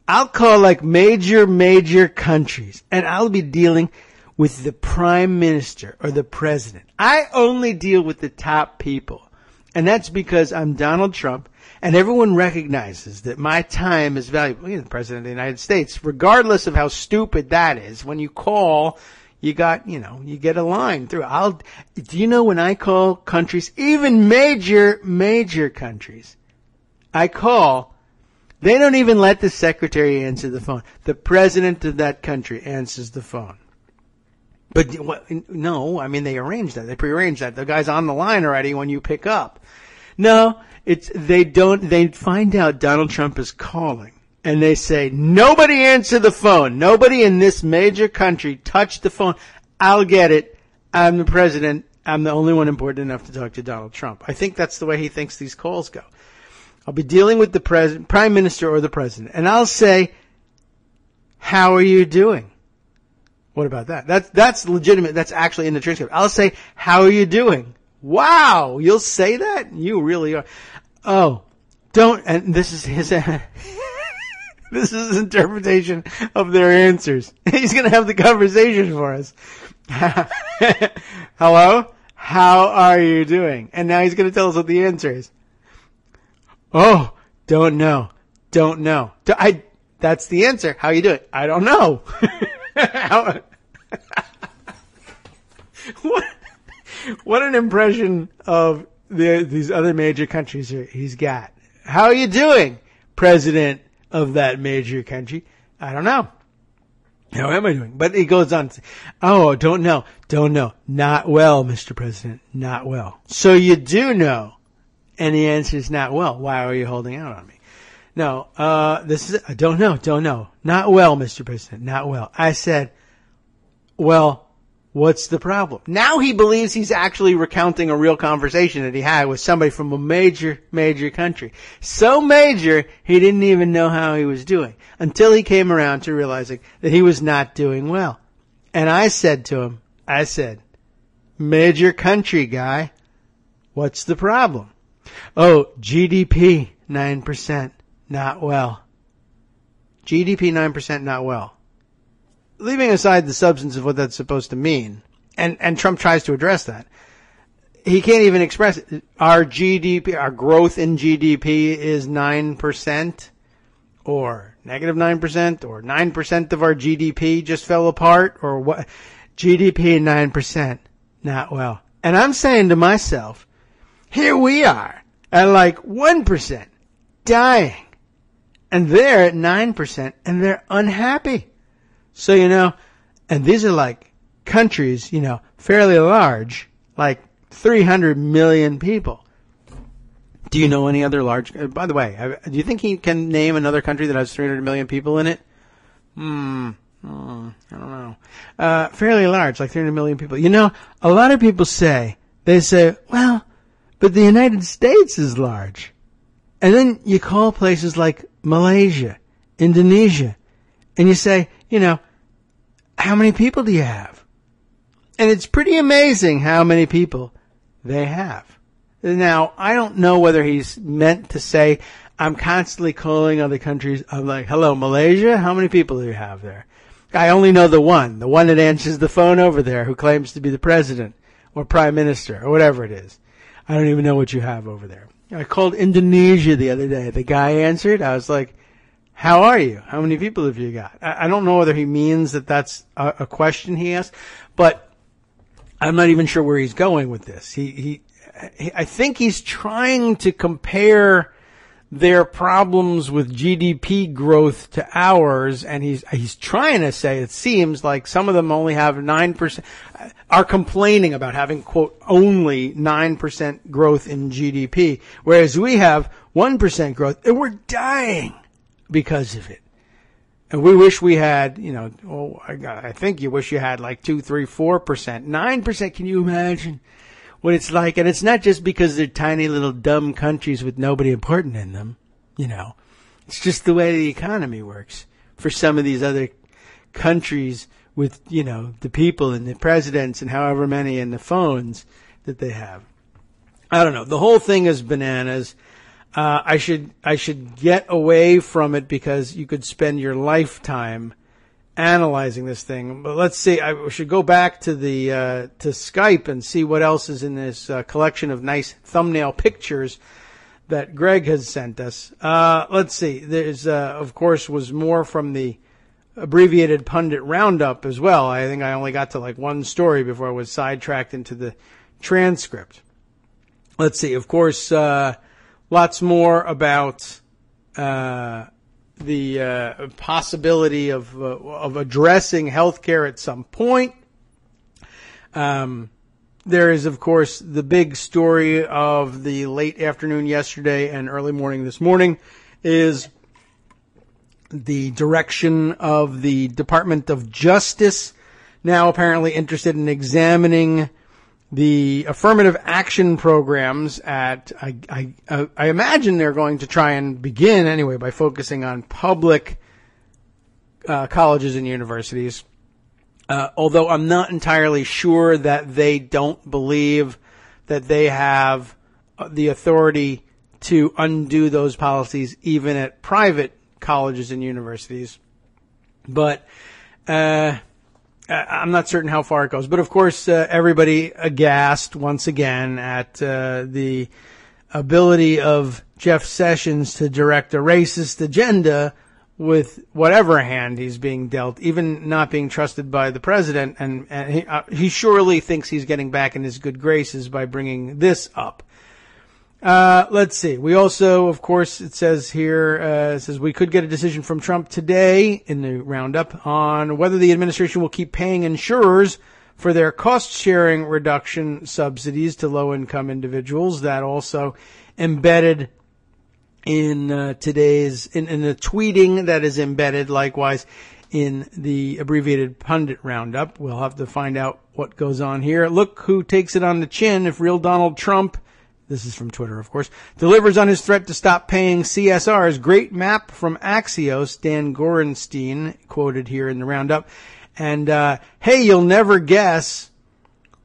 I'll call like major countries, and I'll be dealing with the prime minister or the president. I only deal with the top people. And that's because I'm Donald Trump, and everyone recognizes that my time is valuable. You're the President of the United States, regardless of how stupid that is. When you call, you get a line through. Do you know when I call countries, even major countries, I call, they don't even let the secretary answer the phone. The president of that country answers the phone. But no, I mean, they arrange that. They prearrange that. The guy's on the line already when you pick up. No, they find out Donald Trump is calling. And they say, nobody answer the phone. Nobody in this major country touch the phone. I'll get it. I'm the president. I'm the only one important enough to talk to Donald Trump. I think that's the way he thinks these calls go. I'll be dealing with the prime minister or the president. And I'll say, how are you doing? What about that? That's legitimate. That's actually in the transcript. I'll say, how are you doing? Wow. You'll say that? You really are. Oh, don't. And this is his. This is his interpretation of their answers. He's going to have the conversation for us. Hello? How are you doing? And now he's going to tell us what the answer is. Oh, don't know. Don't know. That's the answer. How you doing? I don't know. What an impression of these other major countries he's got. How are you doing, President of that major country? I don't know. How am I doing? But he goes on to say, oh, don't know. Not well, Mr. President. Not well. So you do know. And the answer is not well. Why are you holding out on me? No, I don't know. Not well, Mr. President. Not well. I said, well, what's the problem? Now he believes he's actually recounting a real conversation that he had with somebody from a major country. So major, he didn't even know how he was doing until he came around to realizing that he was not doing well. And I said to him, major country guy, what's the problem? Oh, GDP 9%, not well. GDP 9%, not well. Leaving aside the substance of what that's supposed to mean, and Trump tries to address that, he can't even express it. Our GDP, our growth in GDP is 9%, or negative 9%, or 9% of our GDP just fell apart, or what? GDP 9%, not well. And I'm saying to myself, here we are at like 1%, dying, and they're at 9%, and they're unhappy. So, and these are like countries, fairly large, like 300 million people. Do you know any other large, by the way, do you think he can name another country that has 300 million people in it? I don't know. Fairly large, like 300 million people. A lot of people say, well, but the United States is large. And then you call places like Malaysia, Indonesia, and you say, how many people do you have? And it's pretty amazing how many people they have. Now, I don't know whether he's meant to say, I'm constantly calling other countries. I'm like, hello, Malaysia? How many people do you have there? I only know the one that answers the phone over there who claims to be the president or prime minister or whatever it is. I don't even know what you have over there. I called Indonesia the other day. The guy answered. I was like, how are you? How many people have you got? I don't know whether he means that that's a question he asked, but I'm not even sure where he's going with this. I think he's trying to compare their problems with GDP growth to ours, and he's trying to say it seems like some of them only have 9%, are complaining about having, quote, only 9% growth in GDP, whereas we have 1% growth, and we're dying because of it. And we wish we had, I think you wish you had like 2, 3, 4%. 9%, can you imagine what it's like? And it's not just because they're tiny little dumb countries with nobody important in them, It's just the way the economy works for some of these other countries with, the people and the presidents and however many and the phones that they have. I don't know. The whole thing is bananas. I should get away from it because you could spend your lifetime analyzing this thing. But let's see. I should go back to to Skype and see what else is in this collection of nice thumbnail pictures that Greg has sent us. Let's see. There's of course was more from the abbreviated pundit roundup as well. I think I only got to like one story before I was sidetracked into the transcript. Let's see. Of course, lots more about the possibility of addressing healthcare at some point. there is, of course, the big story of the late afternoon yesterday and early morning this morning is the direction of the Department of Justice, now apparently interested in examining the affirmative action programs at, I imagine they're going to try and begin anyway by focusing on public colleges and universities. Although I'm not entirely sure that they don't believe that they have the authority to undo those policies even at private colleges and universities. But I'm not certain how far it goes. But of course, everybody aghast once again at the ability of Jeff Sessions to direct a racist agenda with whatever hand he's being dealt, even not being trusted by the president. And he surely thinks he's getting back in his good graces by bringing this up. Let's see. We also, of course, it says here, it says we could get a decision from Trump today in the roundup on whether the administration will keep paying insurers for their cost-sharing reduction subsidies to low-income individuals. That also embedded in today's, in the tweeting that is embedded likewise in the abbreviated pundit roundup. We'll have to find out what goes on here. Look who takes it on the chin if real Donald Trump, this is from Twitter, of course, delivers on his threat to stop paying CSRs. Great map from Axios, Dan Gorenstein, quoted here in the roundup. And, hey, you'll never guess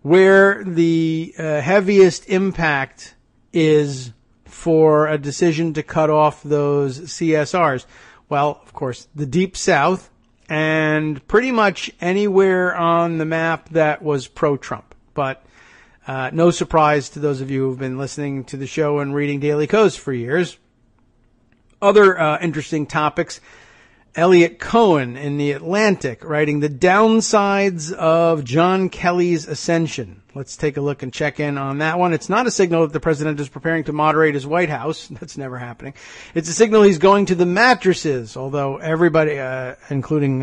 where the heaviest impact is for a decision to cut off those CSRs. Well, of course, the Deep South and pretty much anywhere on the map that was pro-Trump. But no surprise to those of you who've been listening to the show and reading Daily Kos for years. Other interesting topics. Elliot Cohen in The Atlantic writing the downsides of John Kelly's ascension. Let's take a look and check in on that one. It's not a signal that the president is preparing to moderate his White House. That's never happening. It's a signal he's going to the mattresses, although everybody, including,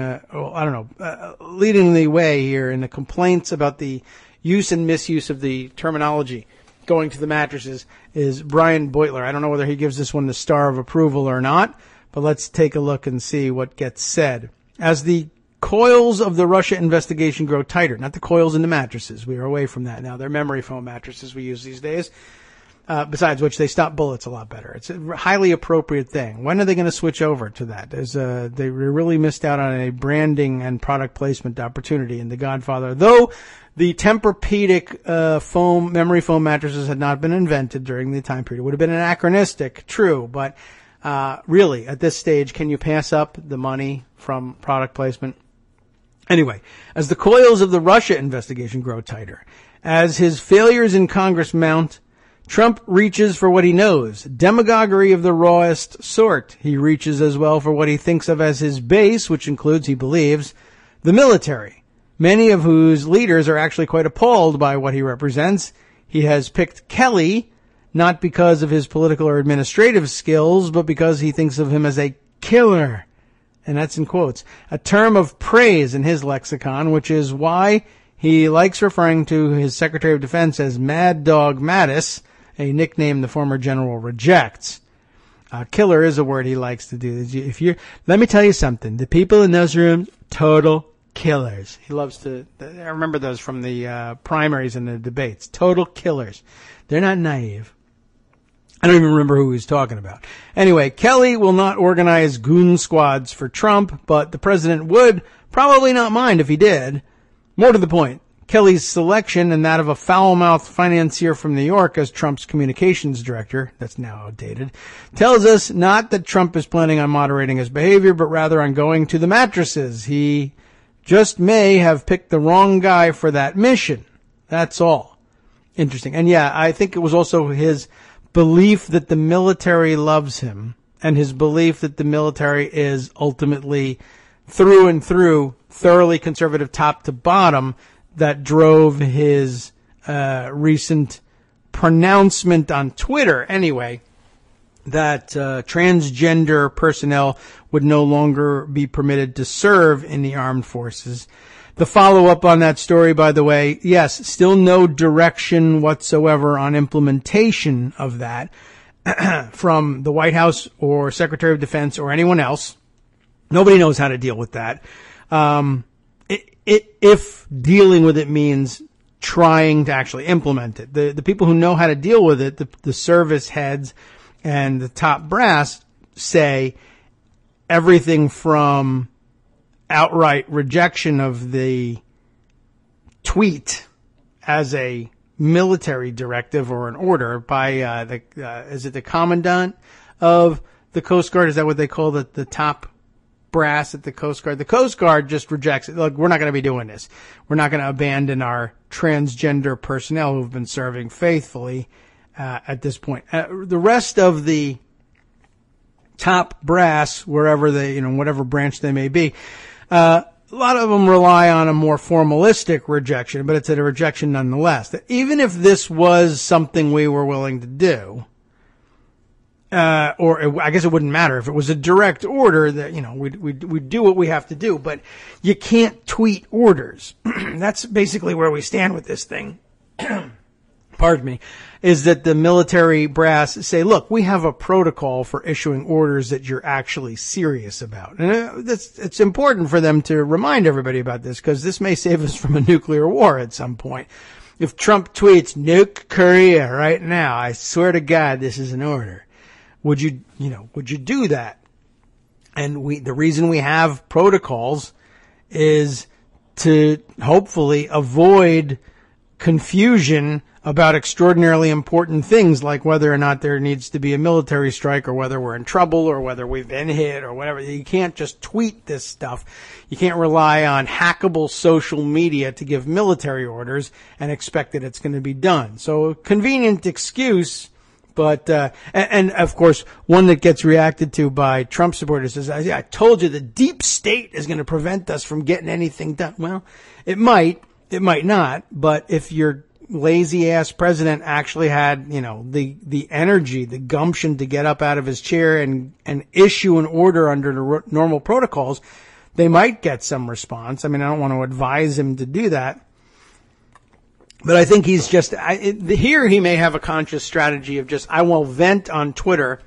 leading the way here in the complaints about the use and misuse of the terminology going to the mattresses is Brian Beutler. I don't know whether he gives this one the star of approval or not, but let's take a look and see what gets said. As the coils of the Russia investigation grow tighter, not the coils in the mattresses. We are away from that now. They're memory foam mattresses we use these days. Besides which, they stop bullets a lot better. It's a highly appropriate thing. When are they going to switch over to that? They really missed out on a branding and product placement opportunity in The Godfather. Though the Tempur-Pedic foam, memory foam mattresses had not been invented during the time period. It would have been anachronistic, true, but really, at this stage, can you pass up the money from product placement? Anyway, as the coils of the Russia investigation grow tighter, as his failures in Congress mount, Trump reaches for what he knows, demagoguery of the rawest sort. He reaches as well for what he thinks of as his base, which includes, he believes, the military, many of whose leaders are actually quite appalled by what he represents. He has picked Kelly, not because of his political or administrative skills, but because he thinks of him as a killer. And that's in quotes. A term of praise in his lexicon, which is why he likes referring to his Secretary of Defense as Mad Dog Mattis, a nickname the former general rejects. Killer is a word he likes to do. Let me tell you something. The people in those rooms, total killers. He loves to, I remember those from the primaries and the debates. Total killers. They're not naive. I don't even remember who he was talking about. Anyway, Kelly will not organize goon squads for Trump, but the president would probably not mind if he did. More to the point, Kelly's selection and that of a foul-mouthed financier from New York as Trump's communications director, that's now outdated, tells us not that Trump is planning on moderating his behavior, but rather on going to the mattresses. He just may have picked the wrong guy for that mission. That's all. Interesting. And yeah, I think it was also his belief that the military loves him and his belief that the military is ultimately through and through thoroughly conservative top to bottom that drove his recent pronouncement on Twitter anyway that transgender personnel would no longer be permitted to serve in the armed forces. The follow-up on that story, by the way, yes, still no direction whatsoever on implementation of that from the White House or Secretary of Defense or anyone else. Nobody knows how to deal with that. If dealing with it means trying to actually implement it. The people who know how to deal with it, the service heads and the top brass, say everything from outright rejection of the tweet as a military directive or an order by is it the commandant of the Coast Guard? Is that what they call the top brass at the Coast Guard? The Coast Guard just rejects it. Look, we're not going to be doing this. We're not going to abandon our transgender personnel who've been serving faithfully at this point. The rest of the top brass, wherever they, whatever branch they may be, a lot of them rely on a more formalistic rejection, but it's a rejection nonetheless. That even if this was something we were willing to do, or I guess it wouldn't matter if it was a direct order that, we'd do what we have to do, but you can't tweet orders. That's basically where we stand with this thing. Pardon me, is that the military brass say, look, we have a protocol for issuing orders that you're actually serious about. And it's important for them to remind everybody about this because this may save us from a nuclear war at some point. If Trump tweets, nuke Korea right now, I swear to God, this is an order. Would you do that? And the reason we have protocols is to hopefully avoid confusion about extraordinarily important things like whether or not there needs to be a military strike or whether we're in trouble or whether we've been hit or whatever. You can't just tweet this stuff. You can't rely on hackable social media to give military orders and expect that it's going to be done. So convenient excuse, but, and of course, one that gets reacted to by Trump supporters is, I told you the deep state is going to prevent us from getting anything done. Well, it might not, but if your lazy ass president actually had, the energy, the gumption to get up out of his chair and issue an order under the normal protocols, they might get some response. I mean, I don't want to advise him to do that, but I think he's just, here he may have a conscious strategy of just, I will vent on Twitter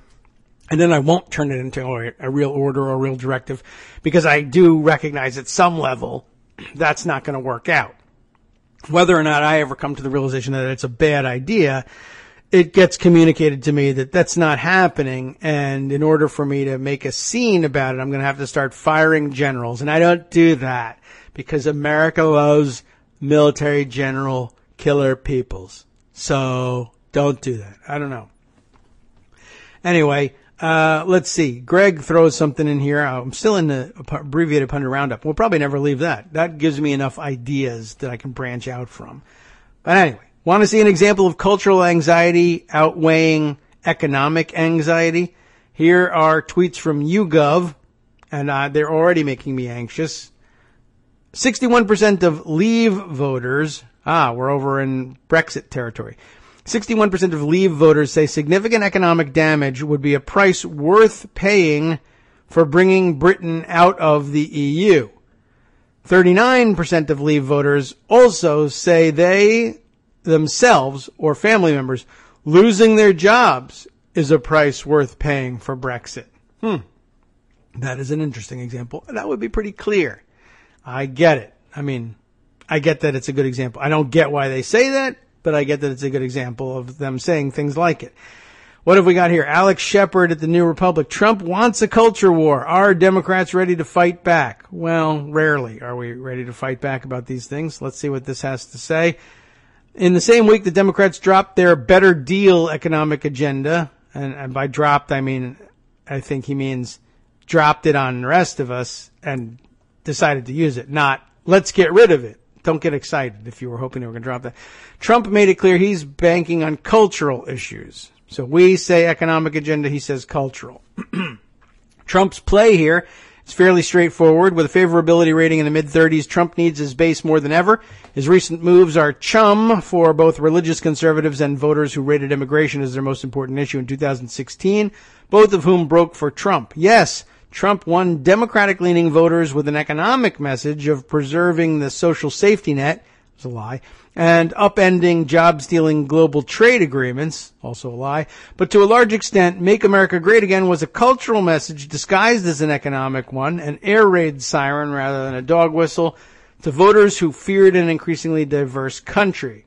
and then I won't turn it into a real order or a real directive because I do recognize at some level that's not going to work out. Whether or not I ever come to the realization that it's a bad idea, it gets communicated to me that that's not happening. And in order for me to make a scene about it, I'm going to have to start firing generals. And I don't do that because America loves military general killer peoples. So don't do that. I don't know. Anyway, let's see. Greg throws something in here. I'm still in the abbreviated pundit roundup. We'll probably never leave that. That gives me enough ideas that I can branch out from. But anyway, want to see an example of cultural anxiety outweighing economic anxiety? Here are tweets from YouGov, and they're already making me anxious. 61% of Leave voters, we're over in Brexit territory. 61% of Leave voters say significant economic damage would be a price worth paying for bringing Britain out of the EU. 39% of Leave voters also say they themselves or family members losing their jobs is a price worth paying for Brexit. That is an interesting example. That would be pretty clear. I get it. I mean, I get that it's a good example. I don't get why they say that, but I get that it's a good example of them saying things like it. What have we got here? Alex Shepard at the New Republic. Trump wants a culture war. Are Democrats ready to fight back? Well, rarely are we ready to fight back about these things. Let's see what this has to say. In the same week, the Democrats dropped their better deal economic agenda. And by dropped, I think he means dropped it on the rest of us and decided to use it, not let's get rid of it. Don't get excited if you were hoping they were going to drop that. Trump made it clear he's banking on cultural issues. So we say economic agenda, he says cultural. Trump's play here is fairly straightforward. With a favorability rating in the mid-30s, Trump needs his base more than ever. His recent moves are chum for both religious conservatives and voters who rated immigration as their most important issue in 2016, both of whom broke for Trump. Yes, Trump won Democratic-leaning voters with an economic message of preserving the social safety net, it's a lie, and upending job-stealing global trade agreements, also a lie. But to a large extent, Make America Great Again was a cultural message disguised as an economic one, an air raid siren rather than a dog whistle, to voters who feared an increasingly diverse country.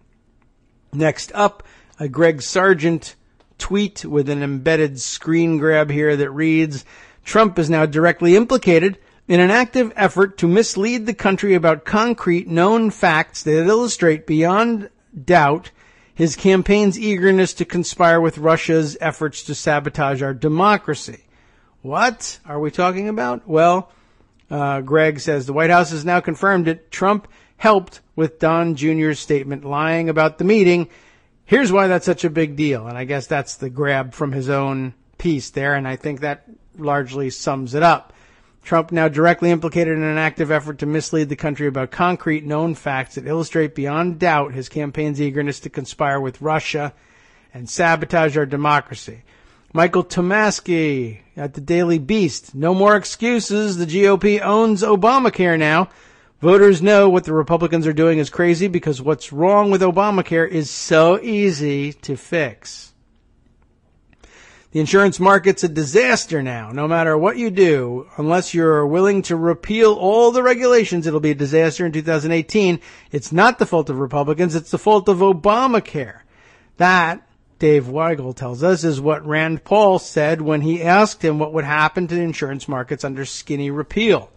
Next up, a Greg Sargent tweet with an embedded screen grab here that reads, Trump is now directly implicated in an active effort to mislead the country about concrete known facts that illustrate beyond doubt his campaign's eagerness to conspire with Russia's efforts to sabotage our democracy. What are we talking about? Well, Greg says the White House has now confirmed it. Trump helped with Don Jr.'s statement lying about the meeting. Here's why that's such a big deal. And I guess that's the grab from his own piece there. And I think that largely sums it up. Trump now directly implicated in an active effort to mislead the country about concrete known facts that illustrate beyond doubt his campaign's eagerness to conspire with Russia and sabotage our democracy. Michael Tomasky at the Daily Beast. No more excuses. The GOP owns Obamacare now. Voters know what the Republicans are doing is crazy because what's wrong with Obamacare is so easy to fix. The insurance market's a disaster now. No matter what you do, unless you're willing to repeal all the regulations, it'll be a disaster in 2018. It's not the fault of Republicans. It's the fault of Obamacare. That, Dave Weigel tells us, is what Rand Paul said when he asked him what would happen to the insurance markets under skinny repeal.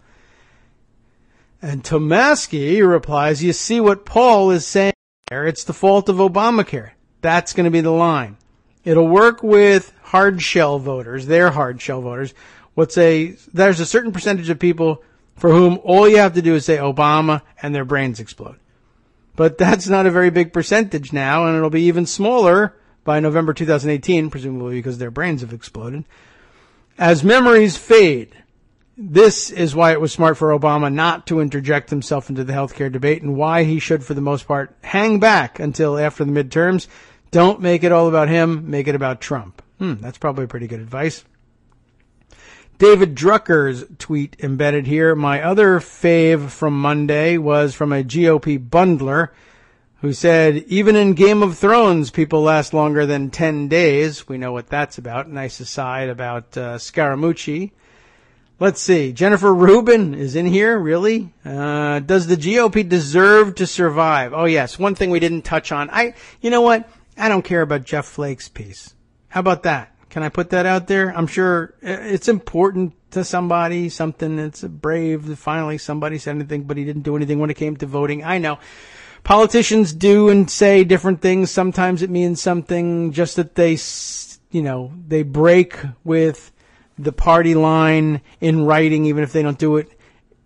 And Tomasky replies, you see what Paul is saying there? It's the fault of Obamacare. That's going to be the line. It'll work with hard shell voters. They're hard shell voters. There's a certain percentage of people for whom all you have to do is say Obama and their brains explode. But that's not a very big percentage now, and it'll be even smaller by November 2018, presumably because their brains have exploded. As memories fade, this is why it was smart for Obama not to interject himself into the healthcare debate and why he should, for the most part, hang back until after the midterms. Don't make it all about him. Make it about Trump. That's probably pretty good advice. David Drucker's tweet embedded here. My other fave from Monday was from a GOP bundler who said, even in Game of Thrones, people last longer than 10 days. We know what that's about. Nice aside about Scaramucci. Let's see. Jennifer Rubin is in here, really? Does the GOP deserve to survive? Oh, yes. One thing we didn't touch on. You know what? I don't care about Jeff Flake's piece. How about that? Can I put that out there? I'm sure it's important to somebody, something that's brave that finally somebody said anything, but he didn't do anything when it came to voting. I know. Politicians do and say different things. Sometimes it means something just that they break with the party line in writing, even if they don't do it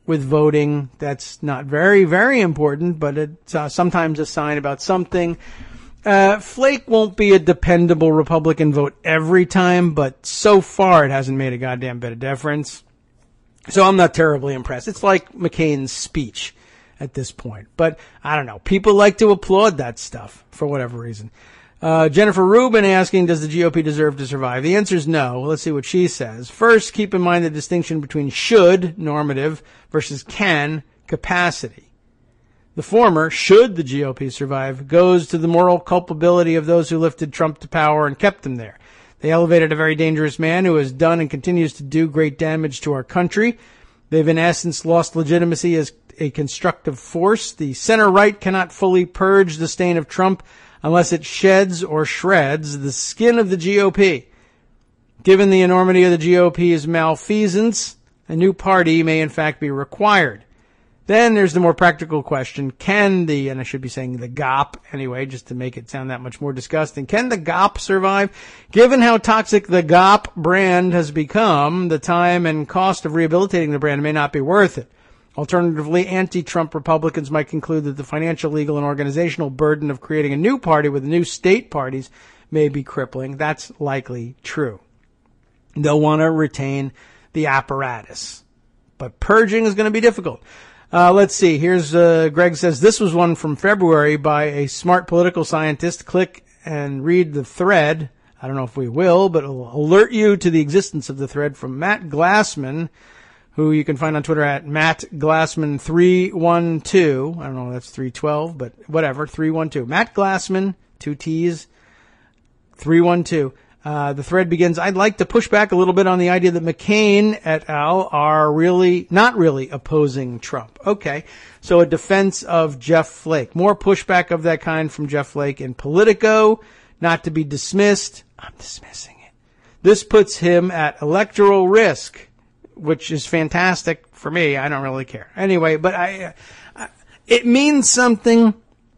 with voting. That's not very, very important, but it's sometimes a sign about something. Flake won't be a dependable Republican vote every time, but so far it hasn't made a goddamn bit of difference. So I'm not terribly impressed. It's like McCain's speech at this point. But I don't know. People like to applaud that stuff for whatever reason. Jennifer Rubin asking, does the GOP deserve to survive? The answer is no. Let's see what she says. First, keep in mind the distinction between should, normative, versus can, capacity. The former, should the GOP survive, goes to the moral culpability of those who lifted Trump to power and kept him there. They elevated a very dangerous man who has done and continues to do great damage to our country. They've in essence lost legitimacy as a constructive force. The center-right cannot fully purge the stain of Trump unless it sheds or shreds the skin of the GOP. Given the enormity of the GOP's malfeasance, a new party may in fact be required. Then there's the more practical question, and I should be saying the GOP anyway, just to make it sound that much more disgusting, can the GOP survive? Given how toxic the GOP brand has become, the time and cost of rehabilitating the brand may not be worth it. Alternatively, anti-Trump Republicans might conclude that the financial, legal, and organizational burden of creating a new party with new state parties may be crippling. That's likely true. They'll want to retain the apparatus. But purging is going to be difficult. Let's see. Here's Greg says, this was one from February by a smart political scientist. Click and read the thread. I don't know if we will, but it'll alert you to the existence of the thread from Matt Glassman, who you can find on Twitter at Matt Glassman 312. I don't know if that's 312, but whatever, 312. Matt Glassman, 2 T's, 312. The thread begins, I'd like to push back a little bit on the idea that McCain et al. Are not really opposing Trump. Okay, so a defense of Jeff Flake. More pushback of that kind from Jeff Flake in Politico, not to be dismissed. I'm dismissing it. This puts him at electoral risk, which is fantastic for me. I don't really care. Anyway, but it means something,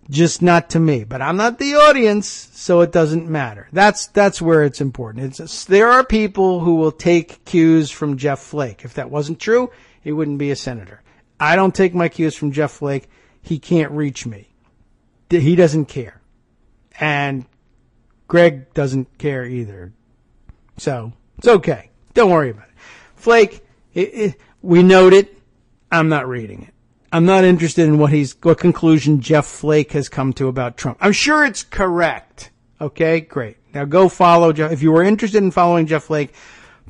just not to me. But I'm not the audience, so it doesn't matter. That's where it's important. There are people who will take cues from Jeff Flake. If that wasn't true, he wouldn't be a senator. I don't take my cues from Jeff Flake. He can't reach me. He doesn't care. And Greg doesn't care either. So, it's okay. Don't worry about it. Flake, we note it. I'm not reading it. I'm not interested in what conclusion Jeff Flake has come to about Trump. I'm sure it's correct. Okay, great. Now go follow Jeff. If you were interested in following Jeff Flake,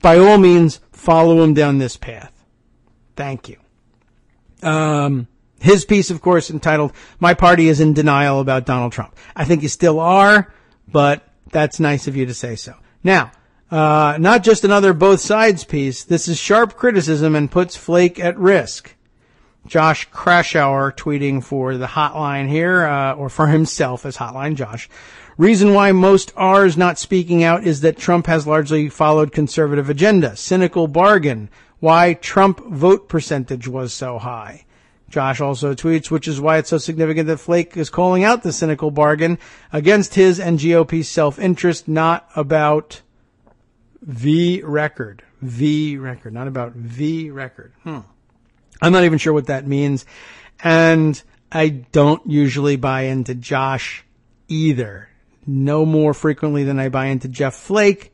by all means, follow him down this path. Thank you. His piece, of course, entitled, My Party is in Denial About Donald Trump. I think you still are, but that's nice of you to say so. Now, not just another both sides piece. This is sharp criticism and puts Flake at risk. Josh Krashauer tweeting for the hotline here, or for himself as Hotline Josh. Reason why most R's not speaking out is that Trump has largely followed conservative agenda. Cynical bargain. Why Trump vote percentage was so high. Josh also tweets, which is why it's so significant that Flake is calling out the cynical bargain against his and GOP's self-interest, not about V record, not about V record. I'm not even sure what that means. And I don't usually buy into Josh either. No more frequently than I buy into Jeff Flake.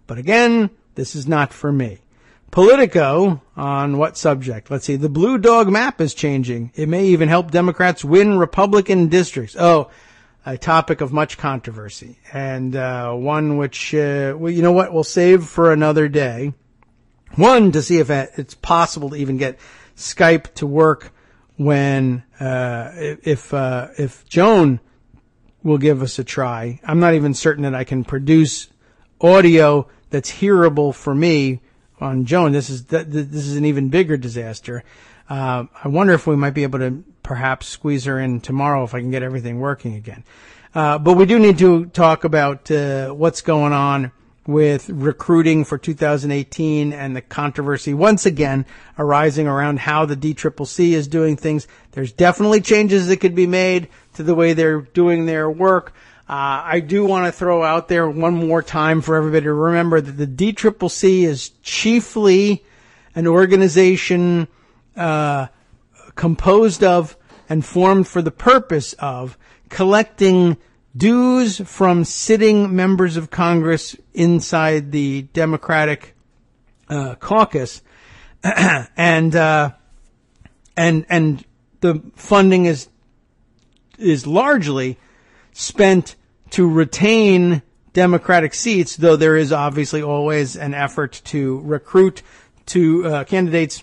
But again, this is not for me. Politico, on what subject? Let's see. The blue dog map is changing. It may even help Democrats win Republican districts. Oh, a topic of much controversy. And one which, well, you know what? We'll save for another day. One, to see if it's possible to even get Skype to work when, if Joan will give us a try. I'm not even certain that I can produce audio that's hearable for me on Joan. This is an even bigger disaster. I wonder if we might be able to perhaps squeeze her in tomorrow if I can get everything working again. But we do need to talk about, what's going on with recruiting for 2018 and the controversy once again arising around how the DCCC is doing things. There's definitely changes that could be made to the way they're doing their work. I do want to throw out there one more time for everybody to remember that the DCCC is chiefly an organization composed of and formed for the purpose of collecting dues from sitting members of Congress inside the Democratic caucus, and the funding is largely spent to retain Democratic seats, though there is obviously always an effort to recruit to candidates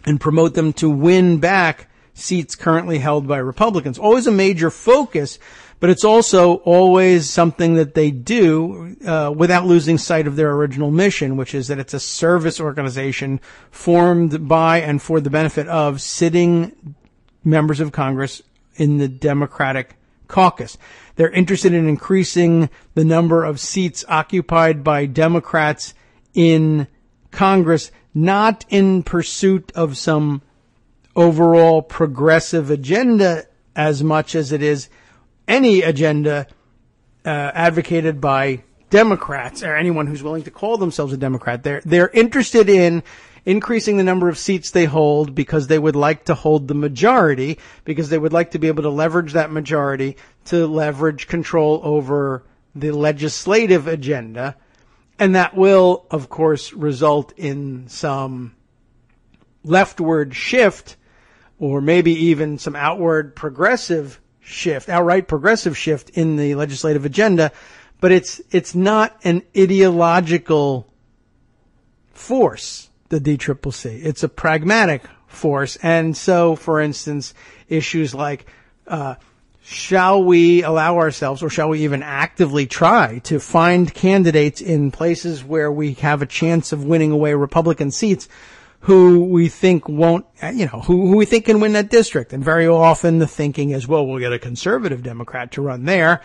and promote them to win back seats currently held by Republicans. Always a major focus, but it's also always something that they do without losing sight of their original mission, which is that it's a service organization formed by and for the benefit of sitting members of Congress in the Democratic caucus. They're interested in increasing the number of seats occupied by Democrats in Congress, not in pursuit of some overall progressive agenda as much as it is any agenda advocated by Democrats or anyone who's willing to call themselves a Democrat. They're interested in increasing the number of seats they hold because they would like to hold the majority, because they would like to be able to leverage that majority to leverage control over the legislative agenda. And that will, of course, result in some leftward shift, or maybe even some outright progressive shift in the legislative agenda. But it's not an ideological force, the DCCC. It's a pragmatic force. And so, for instance, issues like, shall we allow ourselves, or shall we even actively try to find candidates in places where we have a chance of winning away Republican seats who we think won't, who we think can win that district? And very often the thinking is, well, we'll get a conservative Democrat to run there,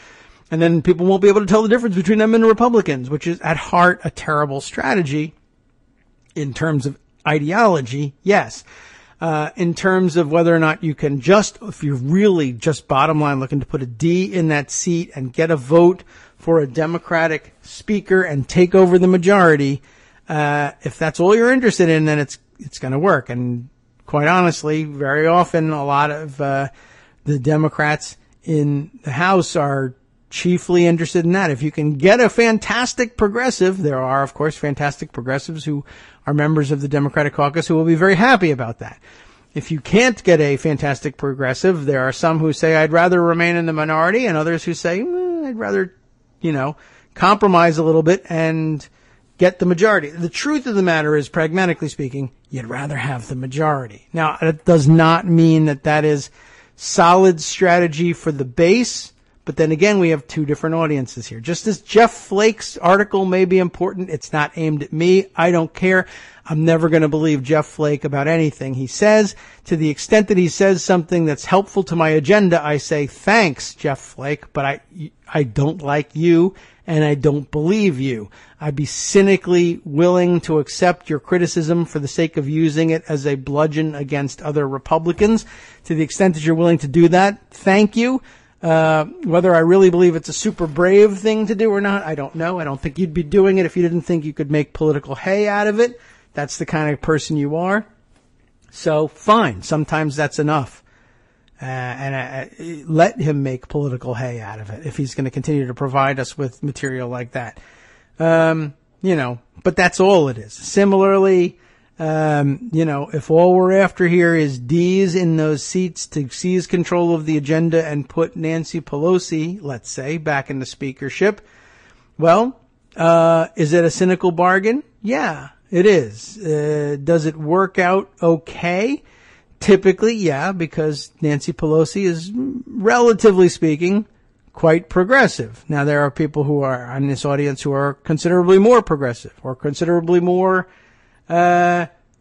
and then people won't be able to tell the difference between them and the Republicans, which is at heart a terrible strategy in terms of ideology, yes. In terms of whether or not you can if you're really just bottom line looking to put a D in that seat and get a vote for a Democratic speaker and take over the majority, if that's all you're interested in, then it's going to work. And quite honestly, very often a lot of the Democrats in the House are chiefly interested in that. If you can get a fantastic progressive, there are, of course, fantastic progressives who are members of the Democratic caucus who will be very happy about that. If you can't get a fantastic progressive, there are some who say, I'd rather remain in the minority, and others who say, I'd rather, compromise a little bit and get the majority. The truth of the matter is, pragmatically speaking, you'd rather have the majority. Now, it does not mean that is solid strategy for the base. But then again, we have two different audiences here. Just as Jeff Flake's article may be important, it's not aimed at me. I don't care. I'm never going to believe Jeff Flake about anything he says. To the extent that he says something that's helpful to my agenda, I say, thanks, Jeff Flake, but I don't like you and I don't believe you. I'd be cynically willing to accept your criticism for the sake of using it as a bludgeon against other Republicans. To the extent that you're willing to do that, thank you. Whether I really believe it's a super brave thing to do or not, I don't know. I don't think you'd be doing it if you didn't think you could make political hay out of it. That's the kind of person you are. So fine. Sometimes that's enough. And let him make political hay out of it if he's going to continue to provide us with material like that. But that's all it is. Similarly, if all we're after here is D's in those seats to seize control of the agenda and put Nancy Pelosi, let's say, back in the speakership, well, is it a cynical bargain? Yeah, it is. Does it work out okay? Typically, yeah, because Nancy Pelosi is, relatively speaking, quite progressive. Now, there are people who are on this audience who are considerably more progressive or considerably more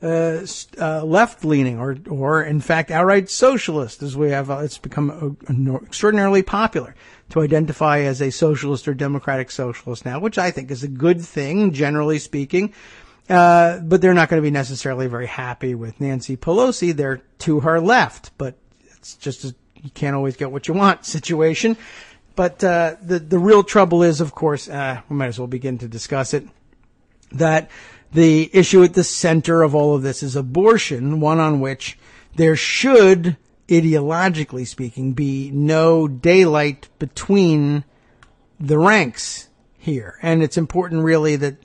left-leaning or in fact outright socialist, as we have. It's become extraordinarily popular to identify as a socialist or democratic socialist now, which I think is a good thing, generally speaking. But they're not going to be necessarily very happy with Nancy Pelosi. They're to her left, but it's just you can't always get what you want situation. But the real trouble is, of course, we might as well begin to discuss it, that the issue at the center of all of this is abortion, one on which there should, ideologically speaking, be no daylight between the ranks here. And it's important, really, that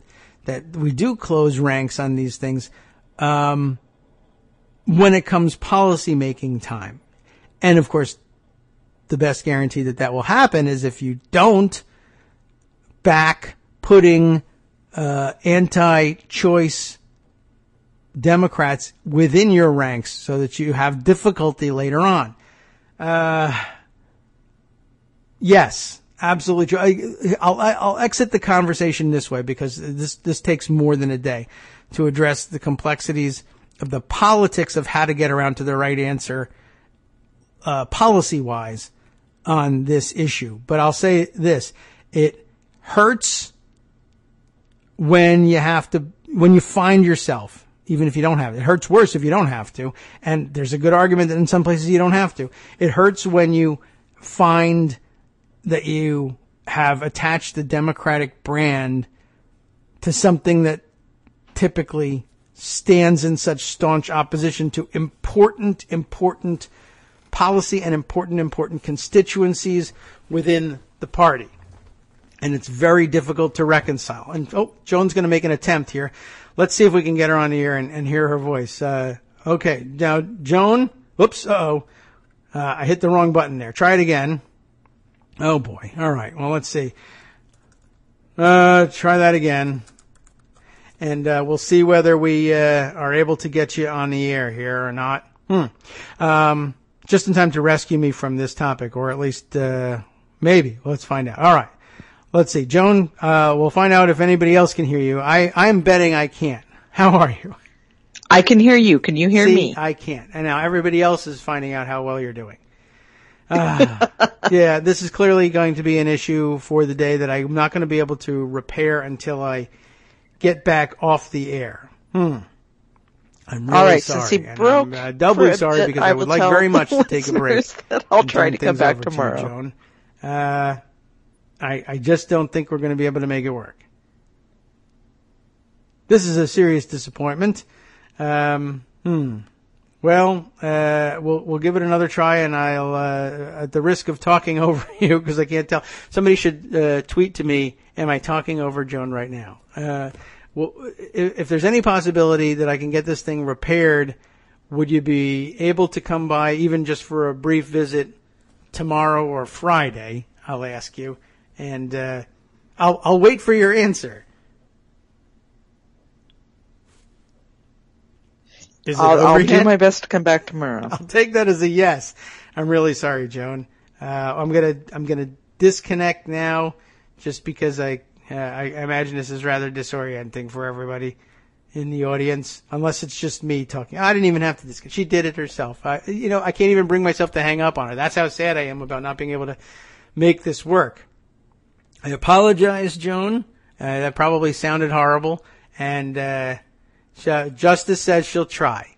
we do close ranks on these things when it comes policy making time. And, of course, the best guarantee that will happen is if you don't back putting anti-choice Democrats within your ranks so that you have difficulty later on. Yes, absolutely true. I'll exit the conversation this way because this takes more than a day to address the complexities of the politics of how to get around to the right answer policy-wise on this issue. But I'll say this. It hurts when you find yourself, even if you don't have it. It hurts worse if you don't have to. And there's a good argument that in some places you don't have to. It hurts when you find that you have attached the Democratic brand to something that typically stands in such staunch opposition to important policy and important constituencies within the party. And it's very difficult to reconcile. And, Joan's going to make an attempt here. Let's see if we can get her on the air and hear her voice. Okay. Now, Joan, whoops, I hit the wrong button there. Try it again. Oh, boy. All right. Well, let's see. Try that again. And we'll see whether we are able to get you on the air here or not. Just in time to rescue me from this topic, or at least maybe. Let's find out. All right. Let's see. Joan, we'll find out if anybody else can hear you. I'm betting I can't. How are you? I can hear you. Can you hear me? I can't. And now everybody else is finding out how well you're doing. Yeah, this is clearly going to be an issue for the day that I'm not going to be able to repair until I get back off the air. I'm really All right, sorry. since he And broke I'm doubly for sorry it, because I I would will like tell very much to take a break. listeners that I'll and try turn to come things back over to you, tomorrow. Joan. I just don't think we're going to be able to make it work. This is a serious disappointment. Well, we'll give it another try, and I'll, at the risk of talking over you, because I can't tell, somebody should tweet to me, am I talking over Joan right now? Well, if there's any possibility that I can get this thing repaired, would you be able to come by, even just for a brief visit, tomorrow or Friday? I'll ask you, and I'll wait for your answer. Is it I'll over do yet? my best to come back tomorrow. I'll take that as a yes. I'm really sorry, Joan. I'm gonna disconnect now, just because I imagine this is rather disorienting for everybody in the audience, unless it's just me talking. I didn't even have to disconnect. She did it herself. I can't even bring myself to hang up on her. That's how sad I am about not being able to make this work. I apologize, Joan. That probably sounded horrible. And Justice says she'll try.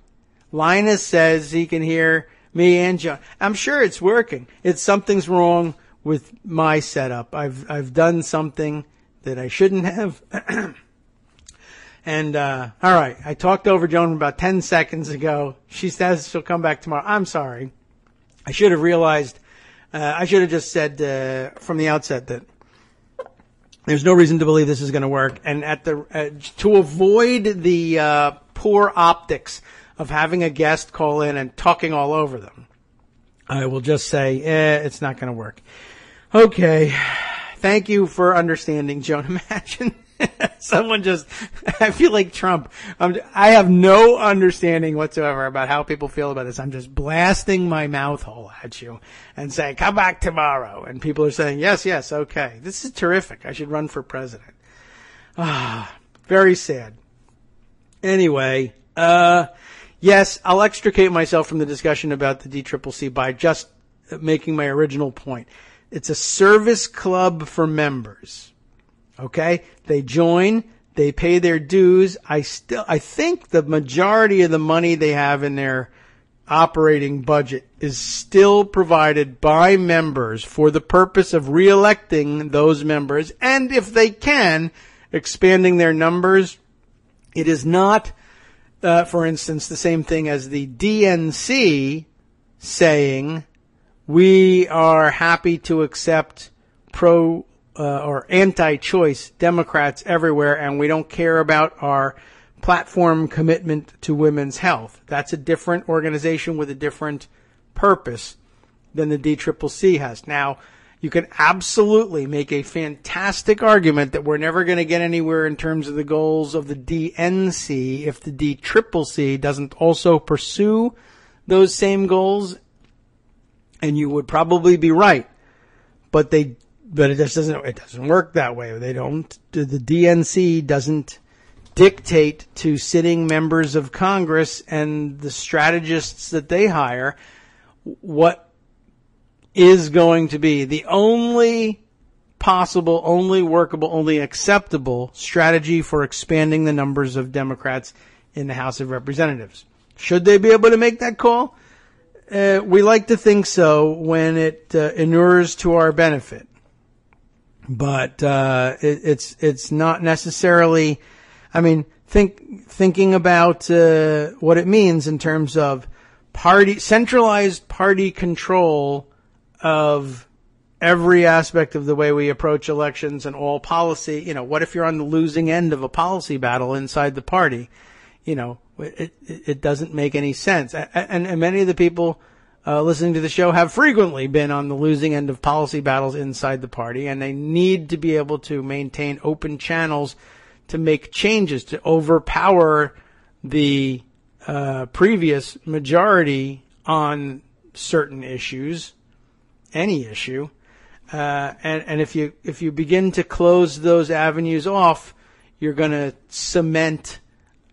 Linus says he can hear me and Joan. I'm sure it's working. Something's wrong with my setup. I've done something that I shouldn't have. And all right, I talked over Joan about 10 seconds ago. She says she'll come back tomorrow. I'm sorry. I should have realized. I should have just said from the outset that there's no reason to believe this is going to work. And to avoid the poor optics of having a guest call in and talking all over them, I will just say it's not going to work. Okay. Thank you for understanding, Joan. Imagine someone I feel like Trump. I have no understanding whatsoever about how people feel about this. I'm just blasting my mouth hole at you and saying, come back tomorrow. And people are saying, yes, okay. This is terrific. I should run for president. Very sad. Anyway, yes, I'll extricate myself from the discussion about the DCCC by just making my original point. It's a service club for members. Okay? They join, they pay their dues. I think the majority of the money they have in their operating budget is still provided by members for the purpose of reelecting those members, and if they can, expanding their numbers. It is not, for instance, the same thing as the DNC saying, we are happy to accept or anti-choice Democrats everywhere, and we don't care about our platform commitment to women's health. That's a different organization with a different purpose than the DCCC has. Now, you can absolutely make a fantastic argument that we're never going to get anywhere in terms of the goals of the DNC if the DCCC doesn't also pursue those same goals. And you would probably be right, but it just doesn't work that way. The DNC doesn't dictate to sitting members of Congress and the strategists that they hire what is going to be the only possible, only workable, only acceptable strategy for expanding the numbers of Democrats in the House of Representatives. Should they be able to make that call? We like to think so when it inures to our benefit, but it's not necessarily. I mean, thinking about what it means in terms of centralized party control of every aspect of the way we approach elections and all policy. What if you're on the losing end of a policy battle inside the party? It doesn't make any sense. And many of the people listening to the show have frequently been on the losing end of policy battles inside the party, and they need to be able to maintain open channels to make changes, to overpower the previous majority on certain issues, any issue. And if you begin to close those avenues off, you're going to cement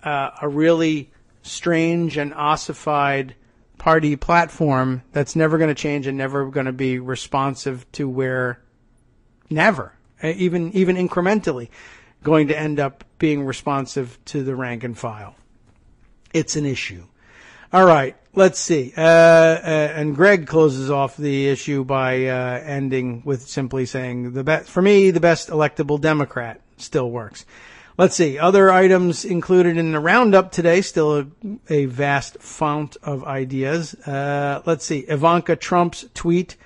a really strange and ossified party platform that's never going to change and never going to be responsive to where, never, even incrementally, going to end up being responsive to the rank and file. It's an issue. All right, let's see. And Greg closes off the issue by ending with simply saying, for me, the best electable Democrat still works. Let's see. Other items included in the roundup today, still a vast fount of ideas. Let's see. Ivanka Trump's tweet,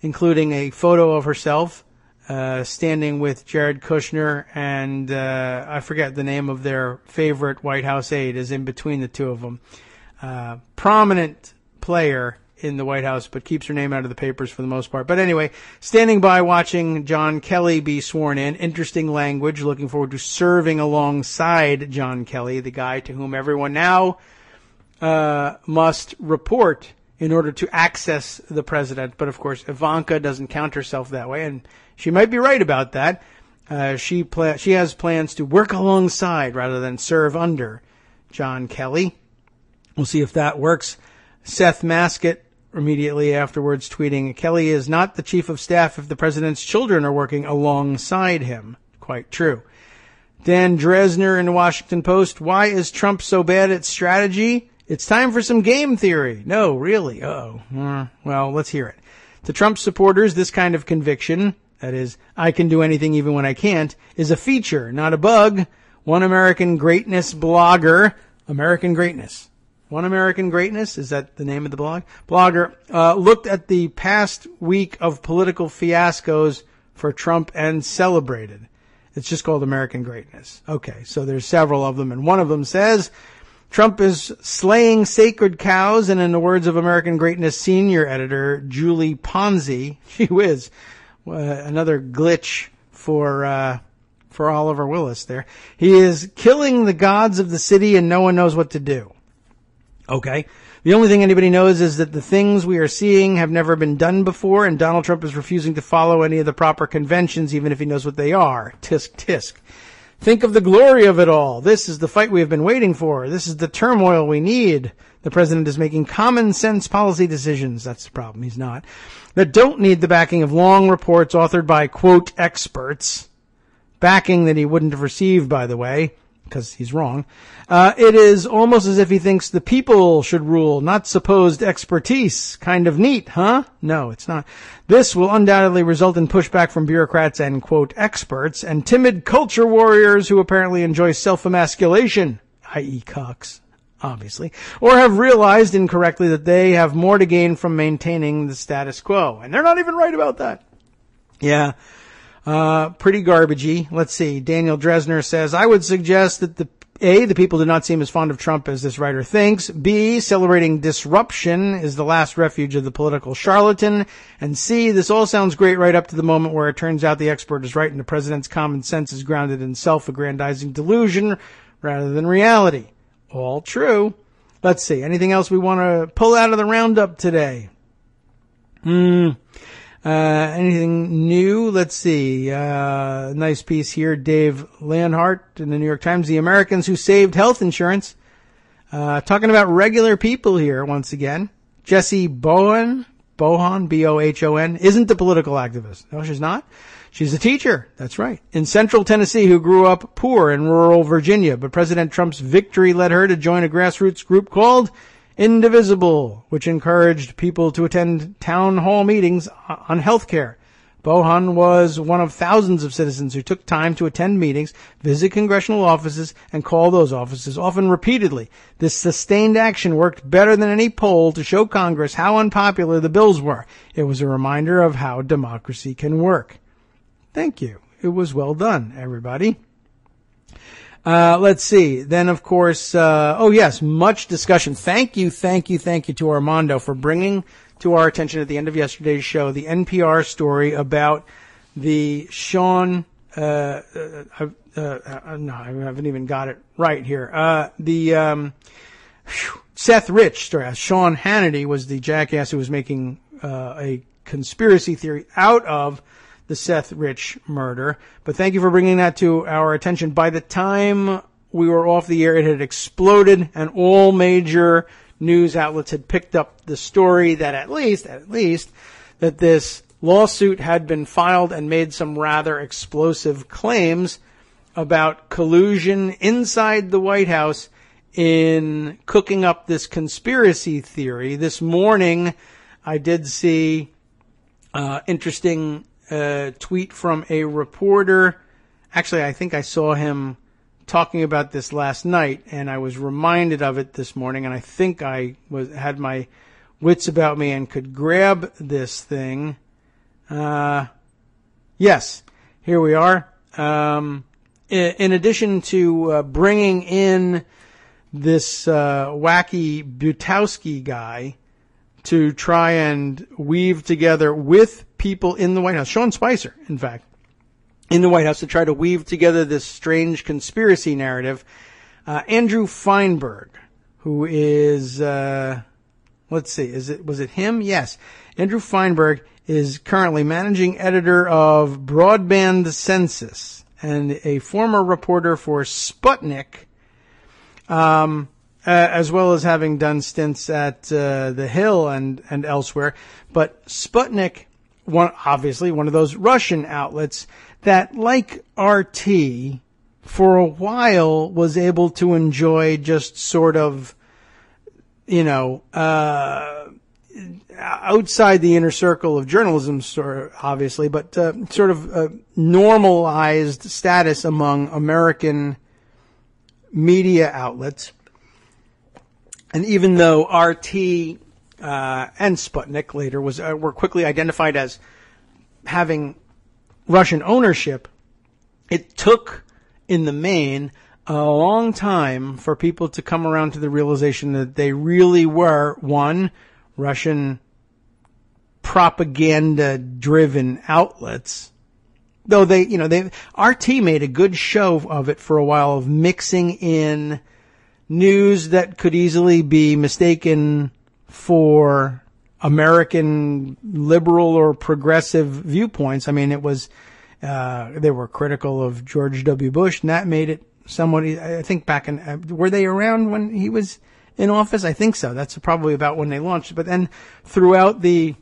including a photo of herself standing with Jared Kushner, and I forget the name of their favorite White House aide, is in between the two of them. Prominent player in the White House, but keeps her name out of the papers for the most part. But anyway, standing by watching John Kelly be sworn in. Interesting language. Looking forward to serving alongside John Kelly, the guy to whom everyone now must report in order to access the president. But of course, Ivanka doesn't count herself that way, and she might be right about that. She has plans to work alongside rather than serve under John Kelly. We'll see if that works. Seth Maskett immediately afterwards tweeting, Kelly is not the chief of staff if the president's children are working alongside him. Quite true. Dan Dresner in the Washington Post, why is Trump so bad at strategy? It's time for some game theory. No, really. Uh-oh. Well, let's hear it. To Trump supporters, this kind of conviction, that is, I can do anything even when I can't, is a feature, not a bug. One American Greatness blogger, American Greatness. One American Greatness, is that the name of the blogger, looked at the past week of political fiascos for Trump and celebrated. It's just called American Greatness. Okay, so there's several of them, and one of them says, Trump is slaying sacred cows, and in the words of American Greatness senior editor Julie Ponzi, gee whiz, another glitch for Oliver Willis there, he is killing the gods of the city and no one knows what to do. Okay. The only thing anybody knows is that the things we are seeing have never been done before, and Donald Trump is refusing to follow any of the proper conventions, even if he knows what they are. Tisk, tisk. Think of the glory of it all. This is the fight we have been waiting for. This is the turmoil we need. The president is making common sense policy decisions. That's the problem. He's not. That don't need the backing of long reports authored by, quote, experts. Backing that he wouldn't have received, by the way, because he's wrong. It is almost as if he thinks the people should rule, not supposed expertise. Kind of neat, huh? No, it's not. This will undoubtedly result in pushback from bureaucrats and, quote, experts, and timid culture warriors who apparently enjoy self-emasculation, i.e. cocks, obviously, or have realized incorrectly that they have more to gain from maintaining the status quo. And they're not even right about that. Yeah. Pretty garbagey. Let's see. Daniel Dresner says, I would suggest that the people do not seem as fond of Trump as this writer thinks. B, celebrating disruption is the last refuge of the political charlatan. And C, this all sounds great right up to the moment where it turns out the expert is right and the president's common sense is grounded in self-aggrandizing delusion rather than reality. All true. Let's see. Anything else we want to pull out of the roundup today? Anything new? Let's see. Nice piece here. Dave Leonhardt in the New York Times. The Americans who saved health insurance. Talking about regular people here once again. Jessie Bohon, B-O-H-O-N, isn't a political activist. No, she's not. She's a teacher. That's right. In central Tennessee, who grew up poor in rural Virginia. But President Trump's victory led her to join a grassroots group called Indivisible, which encouraged people to attend town hall meetings on health care. Bohan was one of thousands of citizens who took time to attend meetings, visit congressional offices, and call those offices, often repeatedly. This sustained action worked better than any poll to show Congress how unpopular the bills were. It was a reminder of how democracy can work. Thank you. It was well done, everybody. Let's see. Then, of course, much discussion. Thank you to Armando for bringing to our attention at the end of yesterday's show the NPR story about the Sean, no, I haven't even got it right here. Seth Rich story. Sean Hannity was the jackass who was making a conspiracy theory out of the Seth Rich murder. But thank you for bringing that to our attention. By the time we were off the air, it had exploded, and all major news outlets had picked up the story that at least, that this lawsuit had been filed and made some rather explosive claims about collusion inside the White House in cooking up this conspiracy theory. This morning, I did see interesting tweet from a reporter. Actually, I think I saw him talking about this last night, and I was reminded of it this morning, and I think I had my wits about me and could grab this thing. Yes, here we are. In addition to bringing in this wacky Butowski guy to try and weave together with people in the White House, Sean Spicer, in fact, in the White House to try to weave together this strange conspiracy narrative. Andrew Feinberg, who is, let's see, was it him? Yes. Andrew Feinberg is currently managing editor of Broadband Census and a former reporter for Sputnik, as well as having done stints at The Hill and elsewhere. But Sputnik, obviously one of those Russian outlets that, like RT, for a while was able to enjoy just sort of, outside the inner circle of journalism, obviously, but sort of normalized status among American media outlets. And even though RT and Sputnik later were quickly identified as having Russian ownership, it took, in the main, a long time for people to come around to the realization that they really were, one, Russian propaganda-driven outlets. Though RT made a good show of it for a while, of mixing in news that could easily be mistaken for American liberal or progressive viewpoints. I mean, it was, they were critical of George W. Bush, and that made it somewhat, I think back were they around when he was in office? I think so. That's probably about when they launched. But then throughout the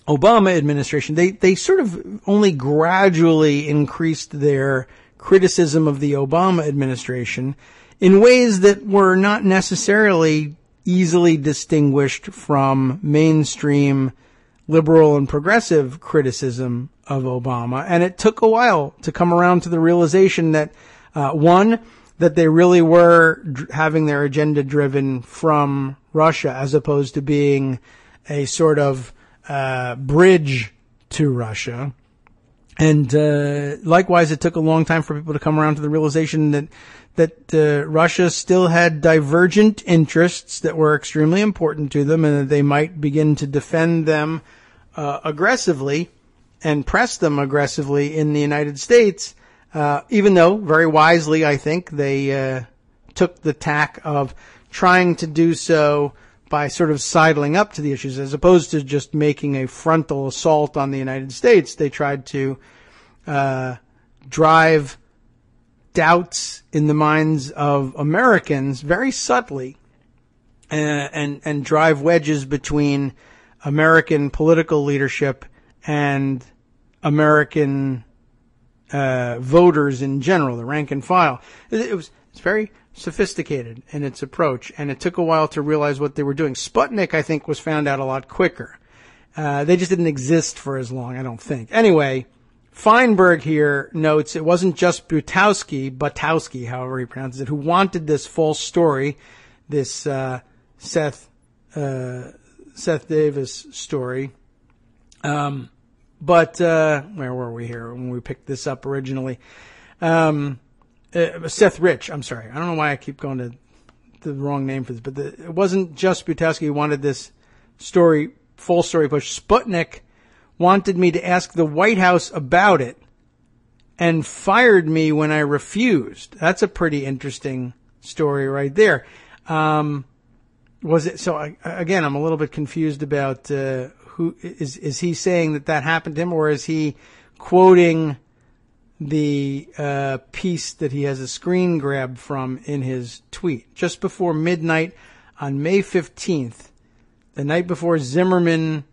Obama administration, they sort of only gradually increased their criticism of the Obama administration in ways that were not necessarily easily distinguished from mainstream liberal and progressive criticism of Obama. And it took a while to come around to the realization that, one, that they really were having their agenda driven from Russia as opposed to being a sort of bridge to Russia. And likewise, it took a long time for people to come around to the realization that Russia still had divergent interests that were extremely important to them, and that they might begin to defend them aggressively and press them aggressively in the United States, even though, very wisely, I think, they took the tack of trying to do so by sort of sidling up to the issues, as opposed to just making a frontal assault on the United States. They tried to drive doubts in the minds of Americans very subtly, and drive wedges between American political leadership and American voters in general, the rank and file. It's very sophisticated in its approach, and it took a while to realize what they were doing. Sputnik, I think, was found out a lot quicker. They just didn't exist for as long, I don't think. Anyway, Feinberg here notes it wasn't just Butowski, however he pronounces it, who wanted this false story, this Seth Davis story. But where were we here when we picked this up originally? Seth Rich, I'm sorry. I don't know why I keep going to the wrong name for this, but it wasn't just Butowski who wanted this story full story push. Sputnik wanted me to ask the White House about it and fired me when I refused. That's a pretty interesting story right there. Was it so? Again, I'm a little bit confused about who is he saying that happened to him, or is he quoting the piece that he has a screen grab from in his tweet just before midnight on May 15th, the night before the Zimmerman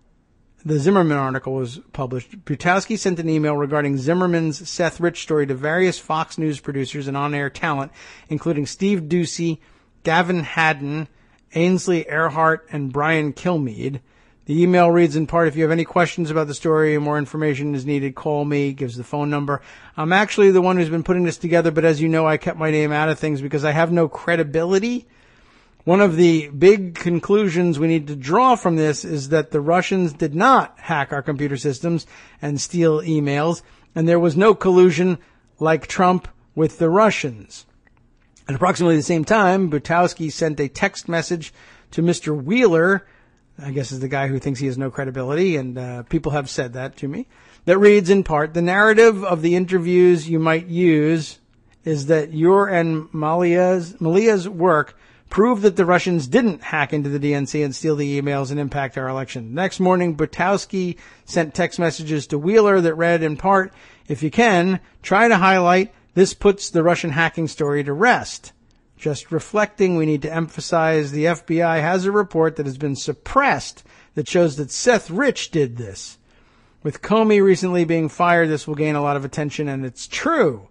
article was published. Butowski sent an email regarding Zimmerman's Seth Rich story to various Fox News producers and on-air talent, including Steve Doocy, Gavin Haddon, Ainsley Earhart, and Brian Kilmeade. The email reads in part, if you have any questions about the story or more information is needed, call me, gives the phone number. I'm actually the one who's been putting this together, but as you know, I kept my name out of things because I have no credibility. One of the big conclusions we need to draw from this is that the Russians did not hack our computer systems and steal emails, and there was no collusion like Trump with the Russians. At approximately the same time, Butowski sent a text message to Mr. Wheeler, I guess is the guy who thinks he has no credibility, and people have said that to me, that reads in part, the narrative of the interviews you might use is that your and Malia's work proved that the Russians didn't hack into the DNC and steal the emails and impact our election. Next morning, Butowski sent text messages to Wheeler that read in part, if you can, try to highlight this puts the Russian hacking story to rest. Just reflecting, we need to emphasize the FBI has a report that has been suppressed that shows that Seth Rich did this. With Comey recently being fired, this will gain a lot of attention, and it's true.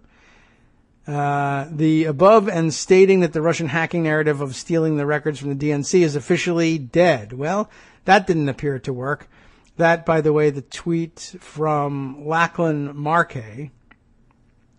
The above and stating that the Russian hacking narrative of stealing the records from the DNC is officially dead. Well, that didn't appear to work. That, by the way, the tweet from Lachlan Markay,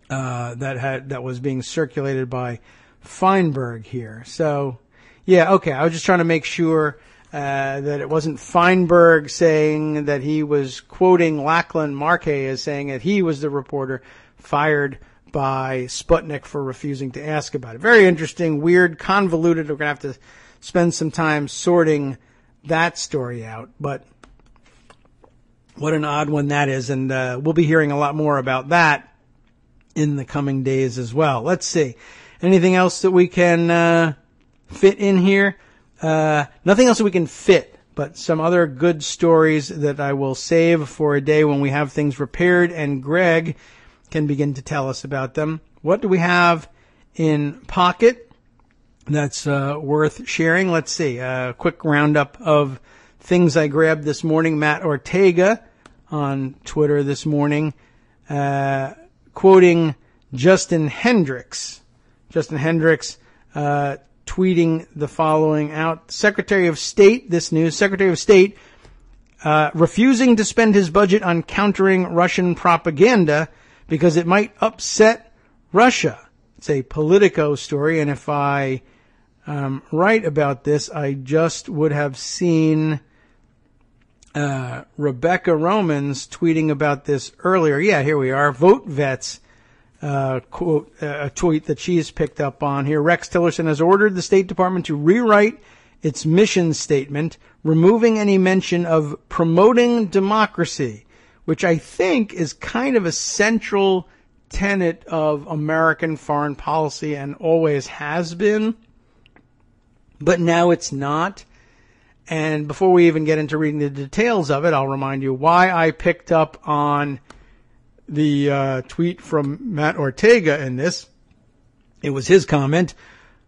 that was being circulated by Feinberg here. So, yeah, okay. I was just trying to make sure that it wasn't Feinberg saying that he was quoting Lachlan Markay as saying that he was the reporter fired by Sputnik for refusing to ask about it. Very interesting, weird, convoluted. We're going to have to spend some time sorting that story out. But what an odd one that is. And we'll be hearing a lot more about that in the coming days as well. Let's see. Anything else that we can fit in here? Nothing else that we can fit, but some other good stories that I will save for a day when we have things prepared and Greg can begin to tell us about them. What do we have in pocket that's worth sharing? Let's see. A quick roundup of things I grabbed this morning. Matt Ortega on Twitter this morning, quoting Justin Hendricks. Justin Hendricks tweeting the following out. Secretary of State, this news, Secretary of State refusing to spend his budget on countering Russian propaganda because it might upset Russia. It's a Politico story, and if I write about this, I just would have seen Rebecca Romans tweeting about this earlier. Yeah, here we are. Vote Vets. Quote, a tweet that she's picked up on here. Rex Tillerson has ordered the State Department to rewrite its mission statement, removing any mention of promoting democracy, which I think is kind of a central tenet of American foreign policy and always has been, but now it's not. And before we even get into reading the details of it, I'll remind you why I picked up on the tweet from Matt Ortega in this. It was his comment.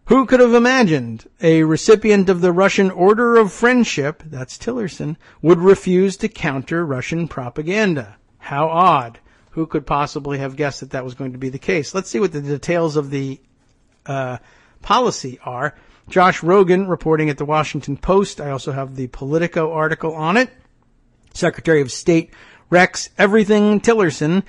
Who could have imagined a recipient of the Russian Order of Friendship, that's Tillerson, would refuse to counter Russian propaganda? How odd. Who could possibly have guessed that that was going to be the case? Let's see what the details of the policy are. Josh Rogan reporting at the Washington Post. I also have the Politico article on it. Secretary of State Rex Everything Tillerson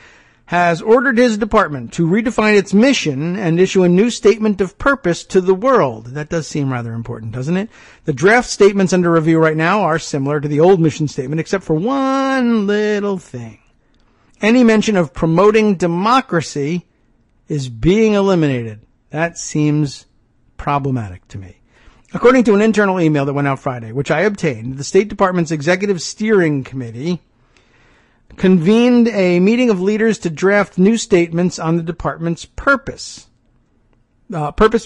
has ordered his department to redefine its mission and issue a new statement of purpose to the world. That does seem rather important, doesn't it? The draft statements under review right now are similar to the old mission statement, except for one little thing. Any mention of promoting democracy is being eliminated. That seems problematic to me. According to an internal email that went out Friday, which I obtained, the State Department's Executive Steering Committee convened a meeting of leaders to draft new statements on the department's purpose,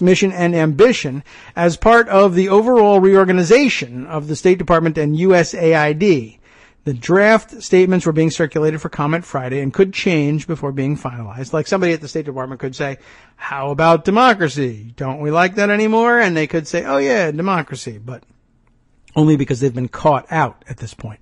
mission, and ambition as part of the overall reorganization of the State Department and USAID. The draft statements were being circulated for comment Friday and could change before being finalized. Like somebody at the State Department could say, how about democracy? Don't we like that anymore? And they could say, oh yeah, democracy, but only because they've been caught out at this point.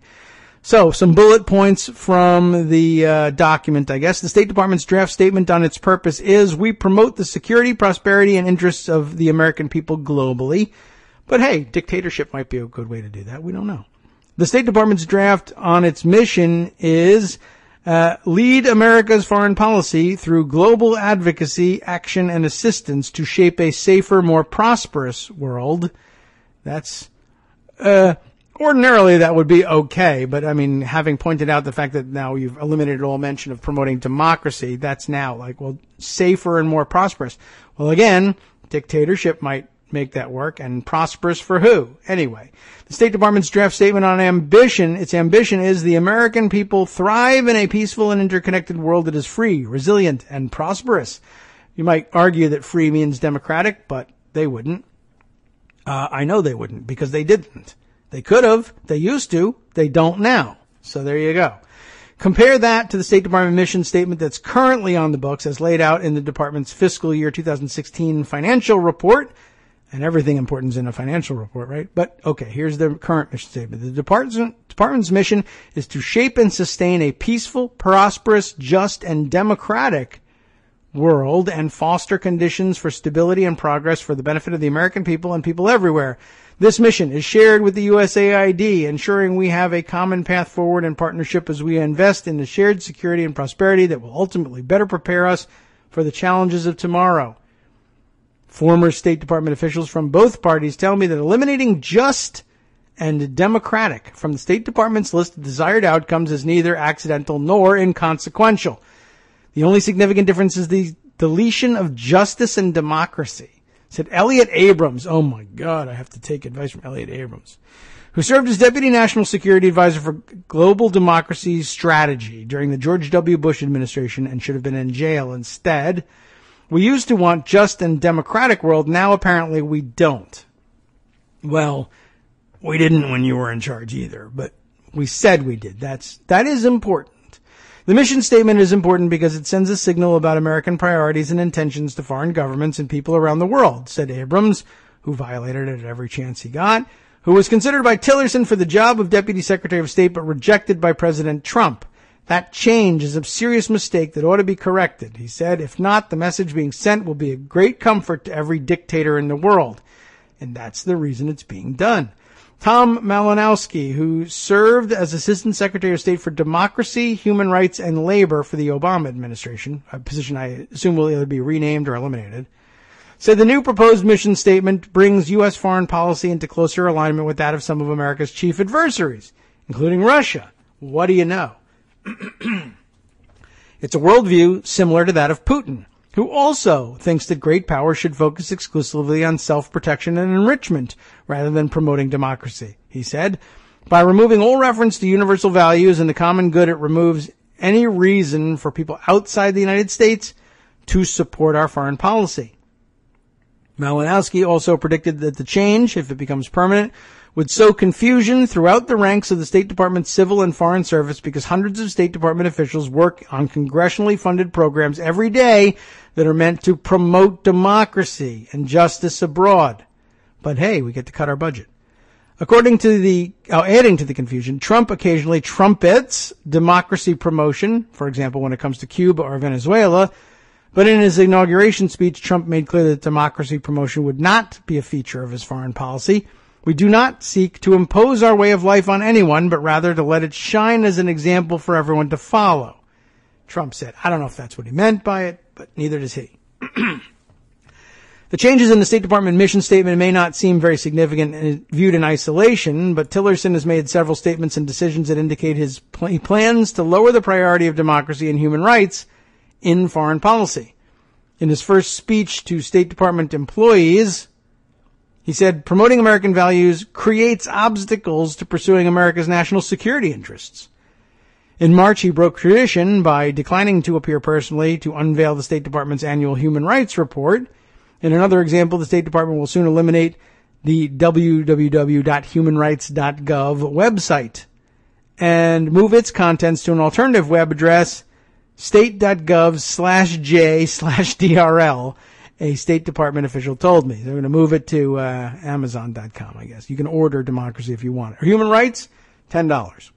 So, some bullet points from the document, I guess. The State Department's draft statement on its purpose is, we promote the security, prosperity, and interests of the American people globally. But hey, dictatorship might be a good way to do that. We don't know. The State Department's draft on its mission is, lead America's foreign policy through global advocacy, action, and assistance to shape a safer, more prosperous world. That's, ordinarily that would be okay, but I mean, having pointed out the fact that now you've eliminated all mention of promoting democracy, that's now like, well, safer and more prosperous. Well, again, dictatorship might make that work, and prosperous for who? Anyway, the State Department's draft statement on ambition, its ambition is the American people thrive in a peaceful and interconnected world that is free, resilient, and prosperous. You might argue that free means democratic, but they wouldn't. I know they wouldn't, because they didn't. They could have. They used to. They don't now. So there you go. Compare that to the State Department mission statement that's currently on the books as laid out in the department's fiscal year 2016 financial report. And everything important's in a financial report, right? But okay, here's the current mission statement. The department's mission is to shape and sustain a peaceful, prosperous, just, and democratic world and foster conditions for stability and progress for the benefit of the American people and people everywhere. This mission is shared with the USAID, ensuring we have a common path forward in partnership as we invest in the shared security and prosperity that will ultimately better prepare us for the challenges of tomorrow. Former State Department officials from both parties tell me that eliminating just and democratic from the State Department's list of desired outcomes is neither accidental nor inconsequential. The only significant difference is the deletion of justice and democracy, said Elliot Abrams. Oh my God, I have to take advice from Elliot Abrams, who served as Deputy National Security Advisor for Global Democracy Strategy during the George W. Bush administration and should have been in jail instead. We used to want just and democratic world. Now apparently we don't. Well, we didn't when you were in charge either, but we said we did. That is important. The mission statement is important because it sends a signal about American priorities and intentions to foreign governments and people around the world, said Abrams, who violated it at every chance he got, who was considered by Tillerson for the job of Deputy Secretary of State but rejected by President Trump. That change is a serious mistake that ought to be corrected, he said. If not, the message being sent will be a great comfort to every dictator in the world. And that's the reason it's being done. Tom Malinowski, who served as Assistant Secretary of State for Democracy, Human Rights, and Labor for the Obama administration, a position I assume will either be renamed or eliminated, said the new proposed mission statement brings U.S. foreign policy into closer alignment with that of some of America's chief adversaries, including Russia. What do you know? It's a worldview similar to that of Putin, who also thinks that great power should focus exclusively on self-protection and enrichment rather than promoting democracy. He said, by removing all reference to universal values and the common good, it removes any reason for people outside the United States to support our foreign policy. Malinowski also predicted that the change, if it becomes permanent, would sow confusion throughout the ranks of the State Department's civil and foreign service because hundreds of State Department officials work on congressionally funded programs every day that are meant to promote democracy and justice abroad. But hey, we get to cut our budget. According to adding to the confusion, Trump occasionally trumpets democracy promotion, for example, when it comes to Cuba or Venezuela. But in his inauguration speech, Trump made clear that democracy promotion would not be a feature of his foreign policy. We do not seek to impose our way of life on anyone, but rather to let it shine as an example for everyone to follow. Trump said, I don't know if that's what he meant by it, but neither does he. The changes in the State Department mission statement may not seem very significant viewed in isolation, but Tillerson has made several statements and decisions that indicate his plans to lower the priority of democracy and human rights in foreign policy. In his first speech to State Department employees, He said, promoting American values creates obstacles to pursuing America's national security interests. In March, he broke tradition by declining to appear personally to unveil the State Department's annual human rights report. In another example, the State Department will soon eliminate the www.humanrights.gov website and move its contents to an alternative web address, state.gov/j/DRL, a State Department official told me. They're going to move it to Amazon.com, I guess. You can order democracy if you want it. Or human rights, $10.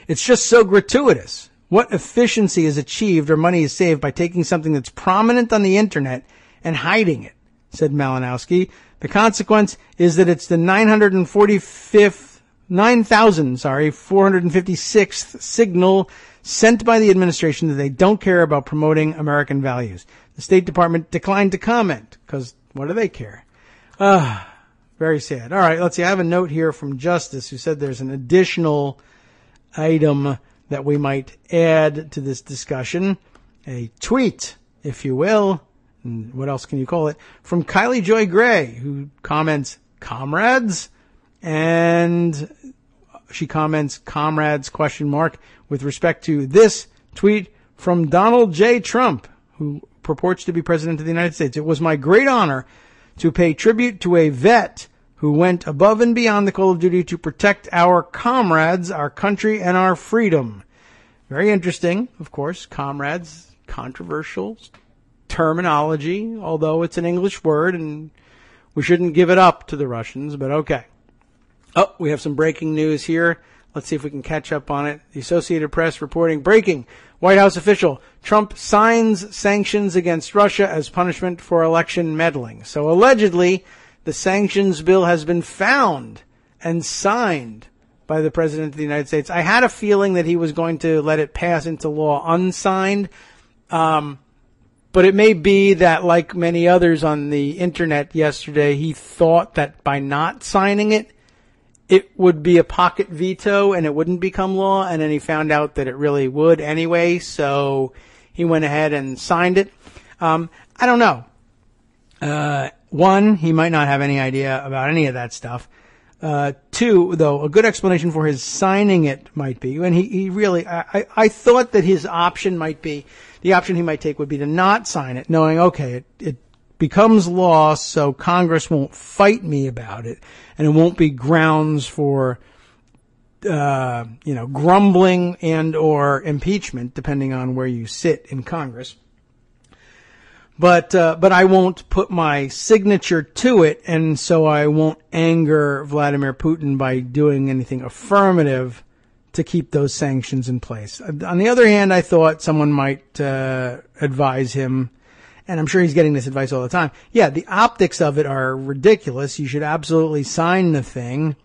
It's just so gratuitous. What efficiency is achieved or money is saved by taking something that's prominent on the internet and hiding it, said Malinowski. The consequence is that it's the 456th signal sent by the administration that they don't care about promoting American values. The State Department declined to comment, because what do they care? Very sad. All right, let's see. I have a note here from Justice who said there's an additional item that we might add to this discussion. A tweet, if you will. And what else can you call it? From Kylie Joy Gray, who comments, comrades? And she comments, comrades, ? With respect to this tweet from Donald J. Trump, who purports to be President of the United States. It was my great honor to pay tribute to a vet who went above and beyond the call of duty to protect our comrades, our country, and our freedom. Very interesting, of course. Comrades, controversial terminology, although it's an English word, and we shouldn't give it up to the Russians, but okay. Oh, we have some breaking news here. Let's see if we can catch up on it. The Associated Press reporting, breaking, White House official, Trump signs sanctions against Russia as punishment for election meddling. So allegedly, the sanctions bill has been found and signed by the President of the United States. I had a feeling that he was going to let it pass into law unsigned. But it may be that, like many others on the internet yesterday, he thought that by not signing it, it would be a pocket veto and it wouldn't become law. And then he found out that it really would anyway. So he went ahead and signed it. I don't know. One, he might not have any idea about any of that stuff. Two, though, a good explanation for his signing it might be, and he really, I thought that his option might be, the option he might take would be to not sign it, knowing, okay, it becomes law, so Congress won't fight me about it, and it won't be grounds for, grumbling and or impeachment, depending on where you sit in Congress. But I won't put my signature to it, and so I won't anger Vladimir Putin by doing anything affirmative to keep those sanctions in place. On the other hand, I thought someone might advise him, and I'm sure he's getting this advice all the time. Yeah, the optics of it are ridiculous. You should absolutely sign the thing.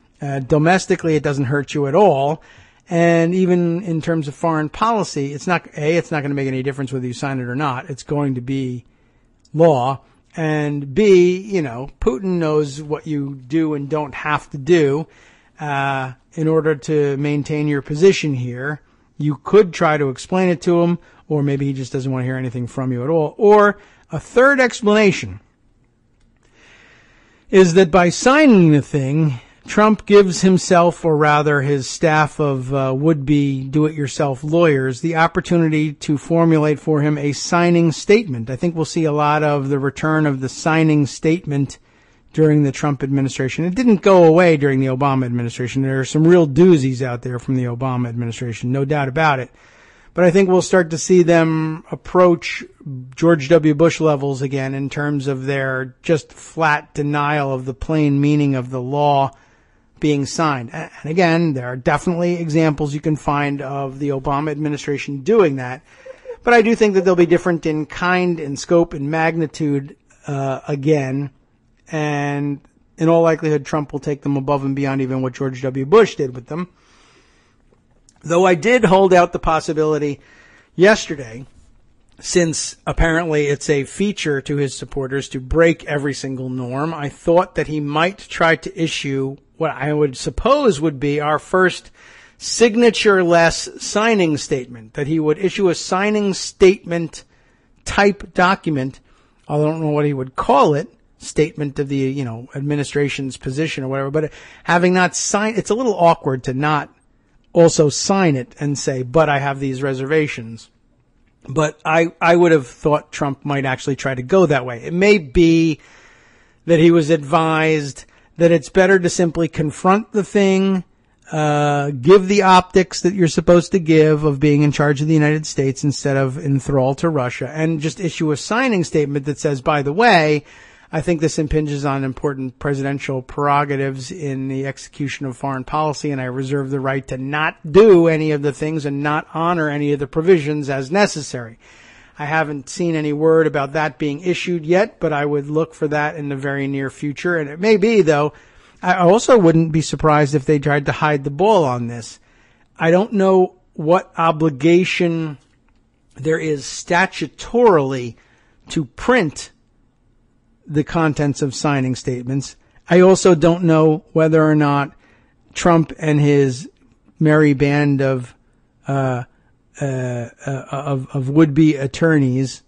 Domestically, it doesn't hurt you at all. And even in terms of foreign policy, it's not going to make any difference whether you sign it or not. It's going to be law. And B, Putin knows what you do and don't have to do in order to maintain your position here. You could try to explain it to him, or maybe he just doesn't want to hear anything from you at all. Or a third explanation is that by signing the thing, Trump gives himself, or rather his staff of would-be do-it-yourself lawyers, the opportunity to formulate for him a signing statement. I think we'll see a lot of the return of the signing statement during the Trump administration. It didn't go away during the Obama administration. There are some real doozies out there from the Obama administration, no doubt about it. But I think we'll start to see them approach George W. Bush levels again in terms of their just flat denial of the plain meaning of the law being signed. And again, there are definitely examples you can find of the Obama administration doing that. But I do think that they'll be different in kind, in scope, in magnitude again. And in all likelihood, Trump will take them above and beyond even what George W. Bush did with them. Though I did hold out the possibility yesterday, since apparently it's a feature to his supporters to break every single norm, I thought that he might try to issue what I would suppose would be our first signature-less signing statement, that he would issue a signing statement type document. I don't know what he would call it, statement of the, administration's position or whatever, but having not signed, it's a little awkward to not also sign it and say, but I have these reservations. But I would have thought Trump might actually try to go that way. It may be that he was advised that it's better to simply confront the thing, give the optics that you're supposed to give of being in charge of the United States instead of enthralled to Russia, and just issue a signing statement that says, by the way, I think this impinges on important presidential prerogatives in the execution of foreign policy, and I reserve the right to not do any of the things and not honor any of the provisions as necessary. I haven't seen any word about that being issued yet, but I would look for that in the very near future. And it may be, though, I also wouldn't be surprised if they tried to hide the ball on this. I don't know what obligation there is statutorily to print the contents of signing statements. I also don't know whether or not Trump and his merry band of would-be attorneys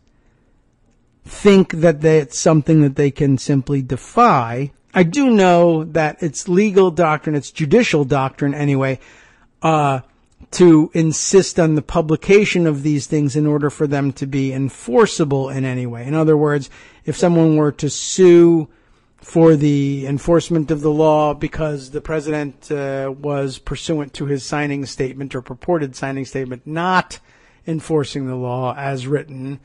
think that it's something that they can simply defy. I do know that it's legal doctrine, it's judicial doctrine anyway, to insist on the publication of these things in order for them to be enforceable in any way. In other words, if someone were to sue for the enforcement of the law because the president was pursuant to his signing statement or purported signing statement not enforcing the law as written,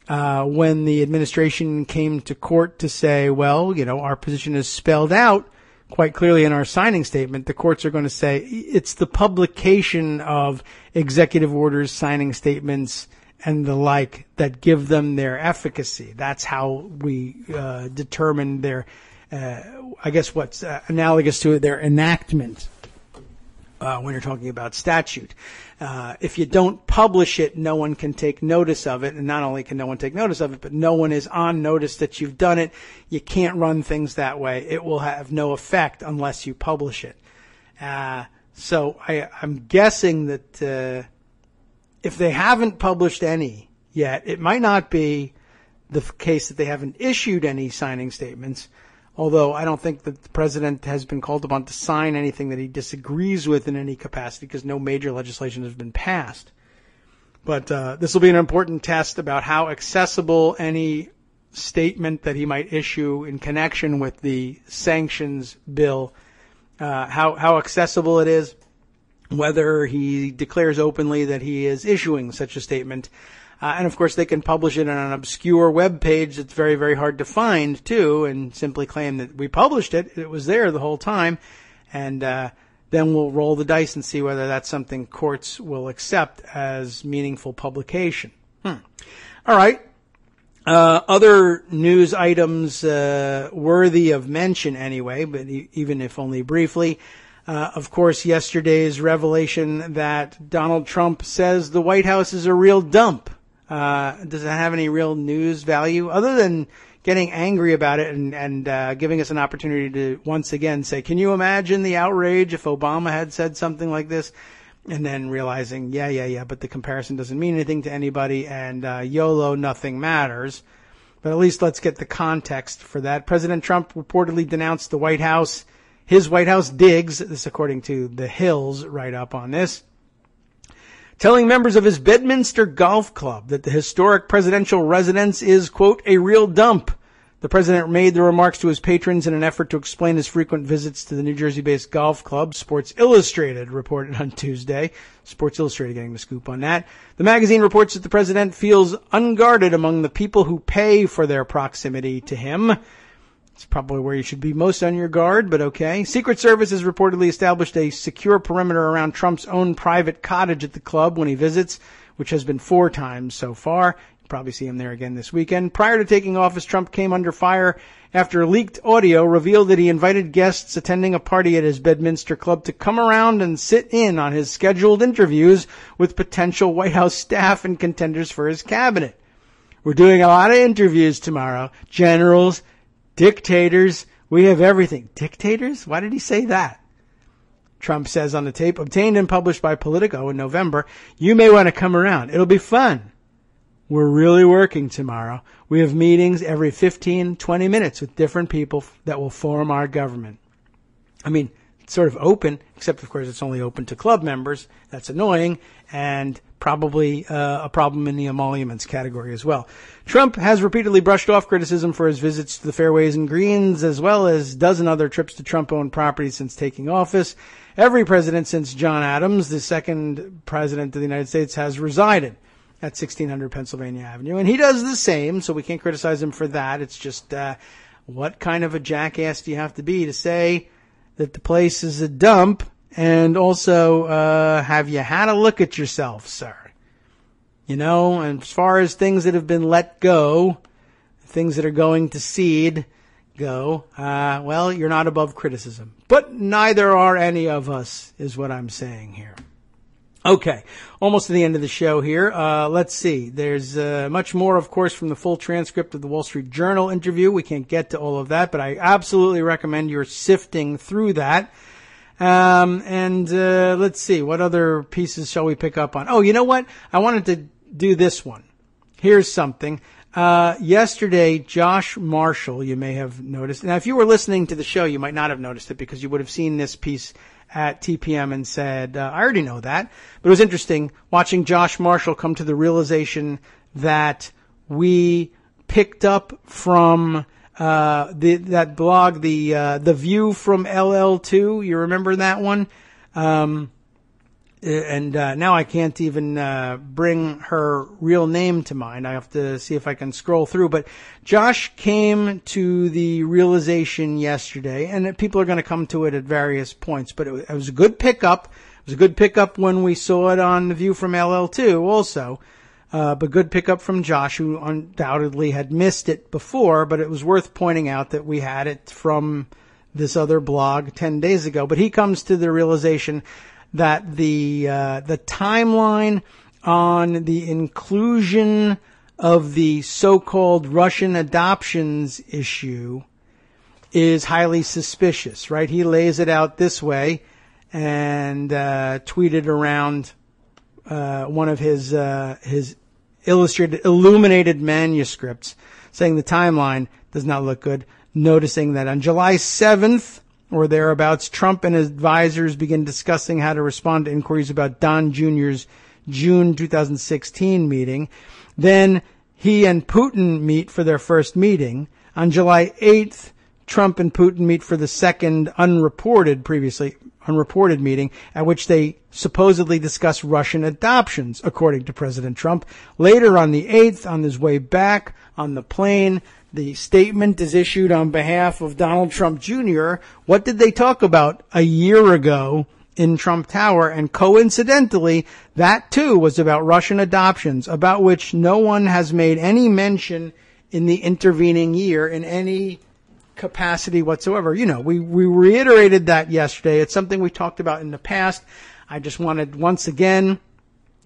when the administration came to court to say, well, our position is spelled out quite clearly in our signing statement, the courts are going to say it's the publication of executive orders, signing statements, and the like that give them their efficacy. That's how we determine their, what's analogous to their enactment when you're talking about statute. If you don't publish it, no one can take notice of it. And not only can no one take notice of it, but no one is on notice that you've done it. You can't run things that way. It will have no effect unless you publish it. So I'm guessing that if they haven't published any yet, it might not be the case that they haven't issued any signing statements, although I don't think that the president has been called upon to sign anything that he disagrees with in any capacity because no major legislation has been passed. But this will be an important test about how accessible any statement that he might issue in connection with the sanctions bill, how accessible it is, whether he declares openly that he is issuing such a statement. And of course, they can publish it on an obscure web page that's very, very hard to find, too, and simply claim that we published it. It was there the whole time. And then we'll roll the dice and see whether that's something courts will accept as meaningful publication. All right. Other news items worthy of mention anyway, but even if only briefly. Of course, yesterday's revelation that Donald Trump says the White House is a real dump. Does it have any real news value other than getting angry about it and giving us an opportunity to once again say, can you imagine the outrage if Obama had said something like this? And then realizing, yeah, but the comparison doesn't mean anything to anybody, and YOLO, nothing matters. But at least let's get the context for that. President Trump reportedly denounced the White House, his White House digs, this according to The Hill's write-up on this, telling members of his Bedminster Golf Club that the historic presidential residence is, quote, a real dump. The president made the remarks to his patrons in an effort to explain his frequent visits to the New Jersey-based golf club. Sports Illustrated reported on Tuesday. Sports Illustrated getting the scoop on that. The magazine reports that the president feels unguarded among the people who pay for their proximity to him. It's probably where you should be most on your guard, but okay. Secret Service has reportedly established a secure perimeter around Trump's own private cottage at the club when he visits, which has been 4 times so far. You'll probably see him there again this weekend. Prior to taking office, Trump came under fire after leaked audio revealed that he invited guests attending a party at his Bedminster club to come around and sit in on his scheduled interviews with potential White House staff and contenders for his cabinet. We're doing a lot of interviews tomorrow. Generals, dictators, we have everything. Dictators? Why did he say that? Trump says on the tape, obtained and published by Politico in November, you may want to come around. It'll be fun. We're really working tomorrow. We have meetings every 15, 20 minutes with different people that will form our government. I mean, it's sort of open, except, of course, it's only open to club members. That's annoying and probably a problem in the emoluments category as well. Trump has repeatedly brushed off criticism for his visits to the Fairways and Greens, as well as a dozen other trips to Trump-owned properties since taking office. Every president since John Adams, the second president of the United States, has resided at 1600 Pennsylvania Avenue. And he does the same, so we can't criticize him for that. It's just, what kind of a jackass do you have to be to say that the place is a dump? And also, have you had a look at yourself, sir? You know, and as far as things that have been let go, things that are going to seed go, well, you're not above criticism. But neither are any of us, is what I'm saying here. Okay, almost to the end of the show here. Let's see. There's much more, of course, from the full transcript of the Wall Street Journal interview. We can't get to all of that, but I absolutely recommend you're sifting through that. Let's see. What other pieces shall we pick up on? Oh, you know what? I wanted to do this one. Here's something. Yesterday, Josh Marshall, you may have noticed. Now, if you were listening to the show, you might not have noticed it because you would have seen this piece at TPM and said, I already know that. But it was interesting watching Josh Marshall come to the realization that we picked up from that blog, the View from LL2. You remember that one? Now I can't even bring her real name to mind. I have to see if I can scroll through. But Josh came to the realization yesterday, and people are going to come to it at various points, but it was a good pickup. It was a good pickup when we saw it on The View from LL2 also. But good pickup from Josh, who undoubtedly had missed it before, but it was worth pointing out that we had it from this other blog 10 days ago. But he comes to the realization that the timeline on the inclusion of the so-called Russian adoptions issue is highly suspicious, right? He lays it out this way and tweeted around one of his illuminated manuscripts saying the timeline does not look good, noticing that on July 7th, or thereabouts, Trump and his advisors begin discussing how to respond to inquiries about Don Jr.'s June 2016 meeting. Then he and Putin meet for their first meeting. On July 8th, Trump and Putin meet for the second unreported meeting at which they supposedly discuss Russian adoptions, according to President Trump. Later on the 8th, on his way back on the plane, the statement is issued on behalf of Donald Trump Jr. What did they talk about a year ago in Trump Tower? And coincidentally, that too was about Russian adoptions, about which no one has made any mention in the intervening year in any capacity whatsoever. You know, we reiterated that yesterday. It's something we talked about in the past. I just wanted once again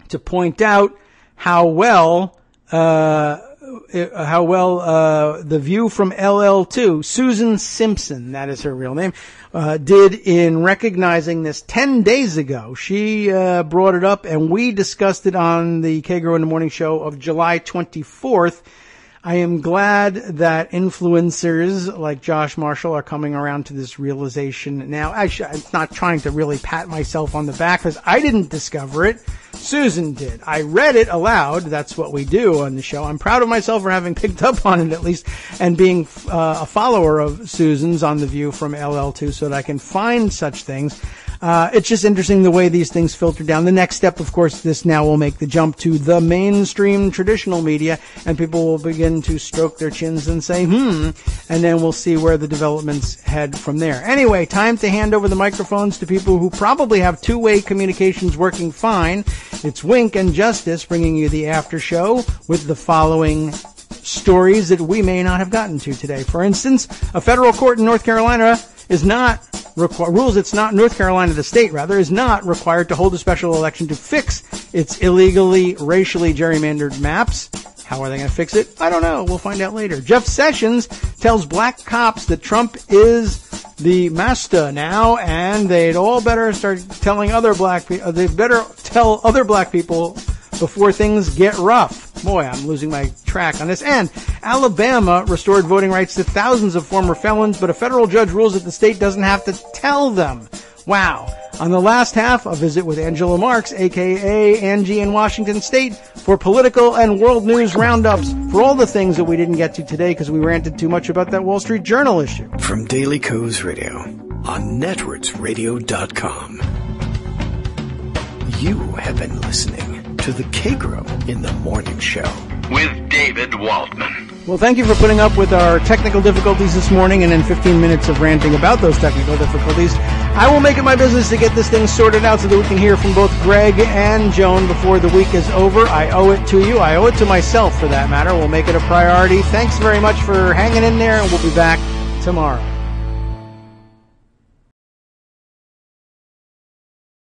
to point out how well the View from LL2, Susan Simpson, that is her real name, did in recognizing this 10 days ago. She brought it up, and we discussed it on the Kagro in the Morning show of July 24th. I am glad that influencers like Josh Marshall are coming around to this realization now. I'm not trying to really pat myself on the back because I didn't discover it. Susan did. I read it aloud. That's what we do on the show. I'm proud of myself for having picked up on it at least and being a follower of Susan's on The View from LL2 so that I can find such things. It's just interesting the way these things filter down. The next step, of course, this now will make the jump to the mainstream traditional media, and people will begin to stroke their chins and say, and then we'll see where the developments head from there. Anyway, time to hand over the microphones to people who probably have two-way communications working fine. It's Wink and Justice bringing you the after show with the following stories that we may not have gotten to today. For instance, a federal court in North Carolina is not North Carolina, the state rather, is not required to hold a special election to fix its illegally, racially gerrymandered maps. How are they going to fix it? I don't know. We'll find out later. Jeff Sessions tells black cops that Trump is the master now, and they'd all better start telling other black people, they better tell other black people before things get rough. Boy, I'm losing my track on this. And Alabama restored voting rights to thousands of former felons, but a federal judge rules that the state doesn't have to tell them. Wow. On the last half, a visit with Angela Marks, a.k.a. Angie in Washington State, for political and world news roundups for all the things that we didn't get to today because we ranted too much about that Wall Street Journal issue. From Daily Kos Radio on networksradio.com. You have been listening to the Kagro in the Morning Show with David Waldman. Well, thank you for putting up with our technical difficulties this morning and in 15 minutes of ranting about those technical difficulties. I will make it my business to get this thing sorted out so that we can hear from both Greg and Joan before the week is over. I owe it to you. I owe it to myself, for that matter. We'll make it a priority. Thanks very much for hanging in there, and we'll be back tomorrow.